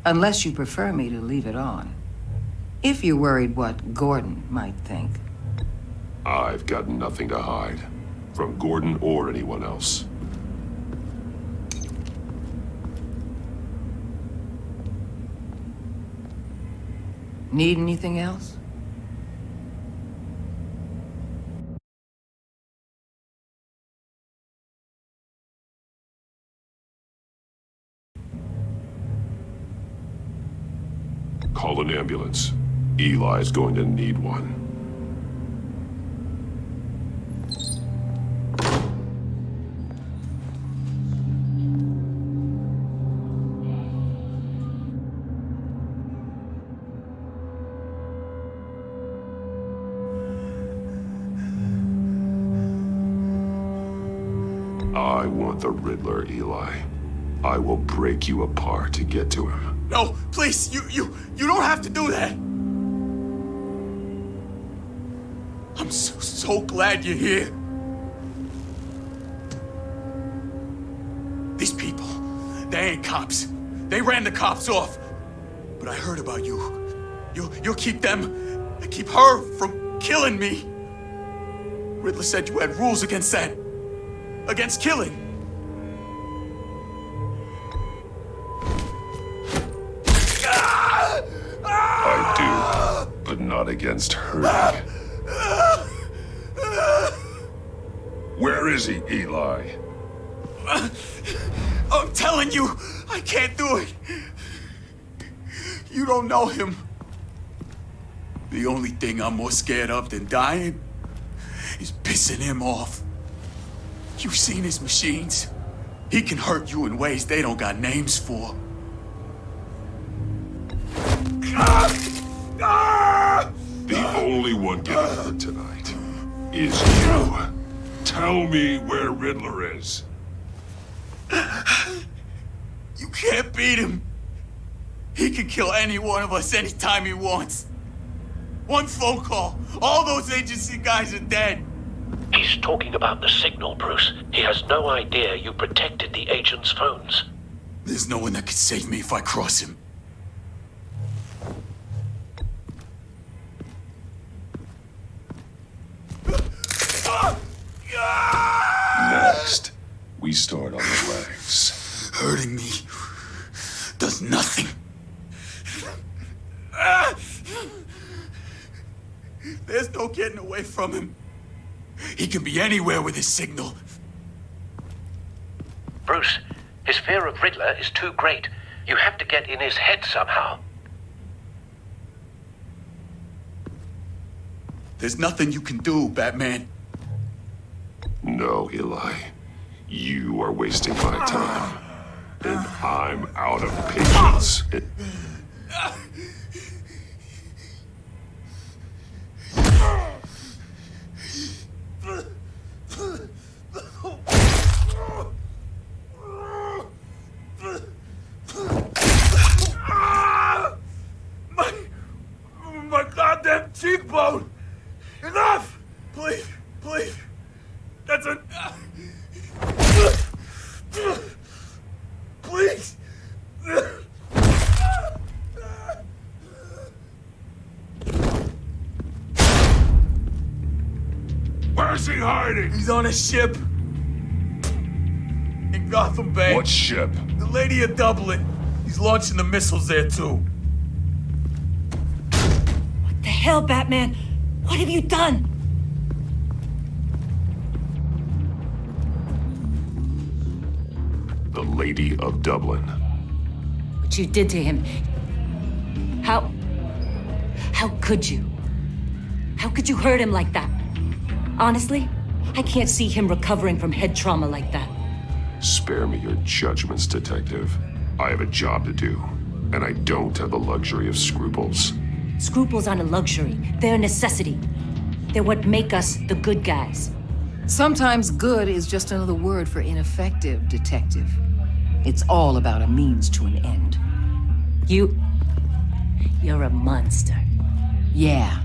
Unless you prefer me to leave it on. If you're worried what Gordon might think. I've got nothing to hide. From Gordon or anyone else. Need anything else? Call an ambulance. Eli's going to need one. I want the Riddler, Eli. I will break you apart to get to him. No, please, you don't have to do that. I'm so glad you're here. These people, they ain't cops. They ran the cops off. But I heard about you. You'll keep them, keep her from killing me. Riddler said you had rules against that. Against killing. I do, but not against hurting. Where is he, Eli? I'm telling you, I can't do it. You don't know him. The only thing I'm more scared of than dying is pissing him off. You've seen his machines. He can hurt you in ways they don't got names for. The only one getting hurt tonight is you. Tell me where Riddler is. You can't beat him. He can kill any one of us anytime he wants. One phone call, all those agency guys are dead. He's talking about the signal, Bruce. He has no idea you protected the agent's phones. There's no one that can save me if I cross him. Next, we start on the legs. Hurting me does nothing. There's no getting away from him. He can be anywhere with his signal. Bruce, his fear of Riddler is too great. You have to get in his head somehow. There's nothing you can do, Batman. No, Eli. You are wasting my time. And I'm out of patience. My goddamn cheekbone! Enough! Please, please. That's a... Please! Where's he hiding? He's on a ship. In Gotham Bay. What ship? The Lady of Dublin. He's launching the missiles there, too. The hell, Batman? What have you done? The Lady of Dublin. What you did to him. How could you? How could you hurt him like that? Honestly, I can't see him recovering from head trauma like that. Spare me your judgments, Detective. I have a job to do, and I don't have the luxury of scruples. Scruples aren't a luxury. They're a necessity. They're what make us the good guys. Sometimes good is just another word for ineffective, Detective. It's all about a means to an end. You're a monster. Yeah,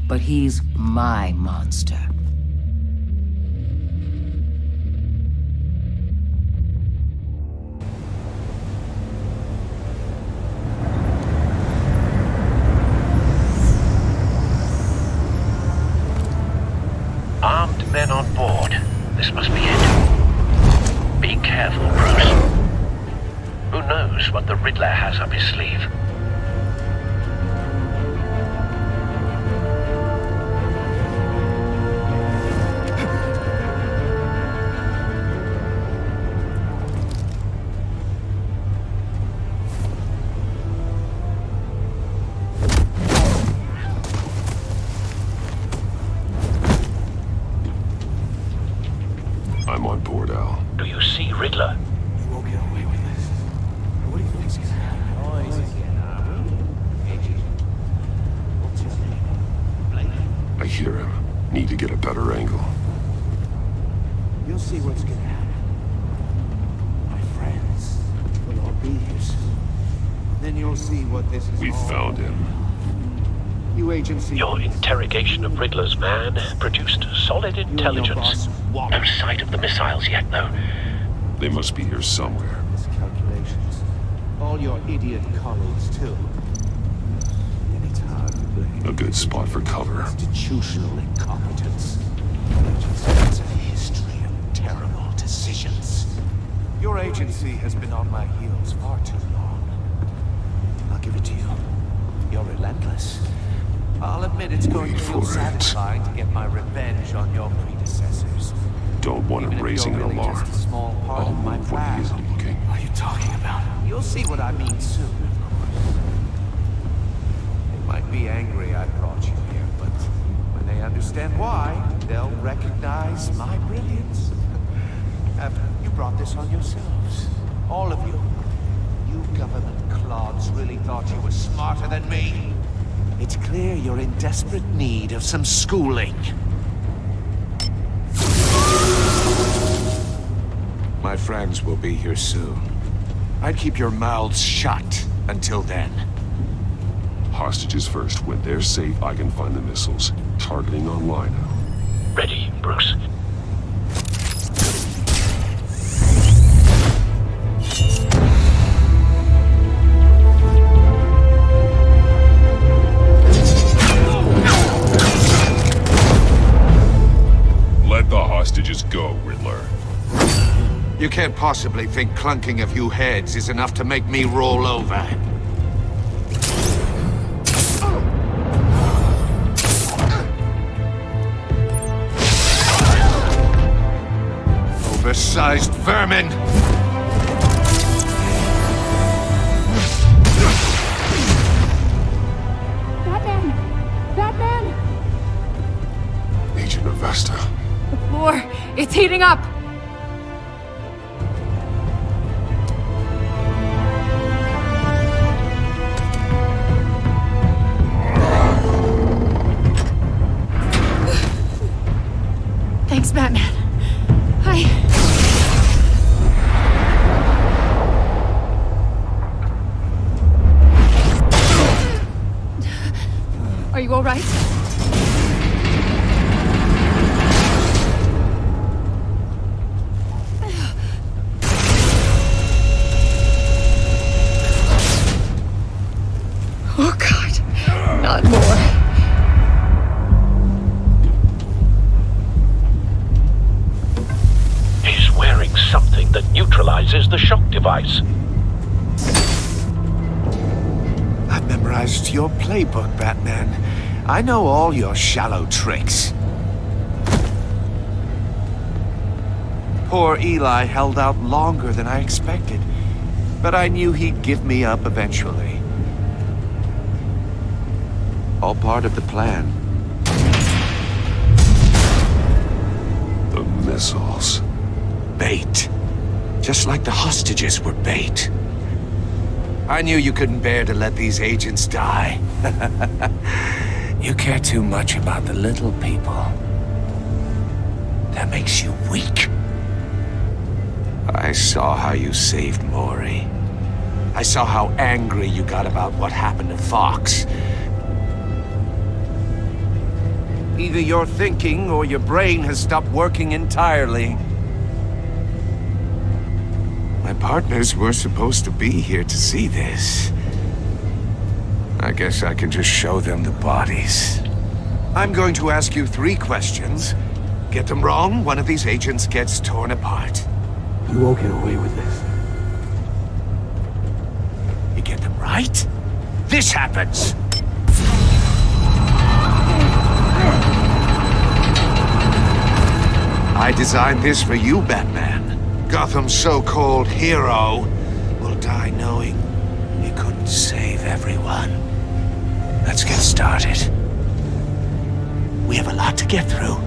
but he's my monster. Armed men on board. This must be it. Be careful, Bruce. Who knows what the Riddler has up his sleeve? I'm on board, Al. Do you see Riddler? You won't get away with this. What do you think's gonna happen? What's his name? I hear him. Need to get a better angle. You'll see what's gonna happen. My friends will all be here soon. Then you'll see what this is We all found him. You agency. Your interrogation of Riddler's man produced solid intelligence. No sight of the missiles yet, though. They must be here somewhere. Miscalculations. All your idiot colleagues, too. And it's hard to blame. A good spot for cover. Institutional incompetence. It's a history of terrible decisions. Your agency has been on my heels far too long. I'll give it to you. You're relentless. I'll admit it's going to feel satisfying to get my revenge on your predecessors. Don't want him raising an alarm. I'll move when he isn't looking. What are you talking about? You'll see what I mean soon, of course. They might be angry I brought you here, but when they understand why, they'll recognize my brilliance. You brought this on yourselves. All of you. You government clods really thought you were smarter than me. It's clear you're in desperate need of some schooling. My friends will be here soon. I'd keep your mouths shut until then. Hostages first. When they're safe, I can find the missiles. Targeting online now. Ready, Bruce. Let the hostages go, Riddler. You can't possibly think clunking a few heads is enough to make me roll over. Oversized vermin! Batman! Batman! Agent Avesta. The floor, it's heating up! Thanks, Batman. Are you all right? Oh, God. Not more. He's wearing something that neutralizes the shock device. I've memorized your playbook, Batman. I know all your shallow tricks. Poor Eli held out longer than I expected, but I knew he'd give me up eventually. All part of the plan. The missiles. Bait. Just like the hostages were bait. I knew you couldn't bear to let these agents die. You care too much about the little people. That makes you weak. I saw how you saved Maury. I saw how angry you got about what happened to Fox. Either you're thinking or your brain has stopped working entirely. My partners were supposed to be here to see this. I guess I can just show them the bodies. I'm going to ask you 3 questions. Get them wrong, one of these agents gets torn apart. You won't get away with this. You get them right, this happens. I designed this for you, Batman. Gotham's so-called hero will die knowing he couldn't save everyone. Let's get started. We have a lot to get through,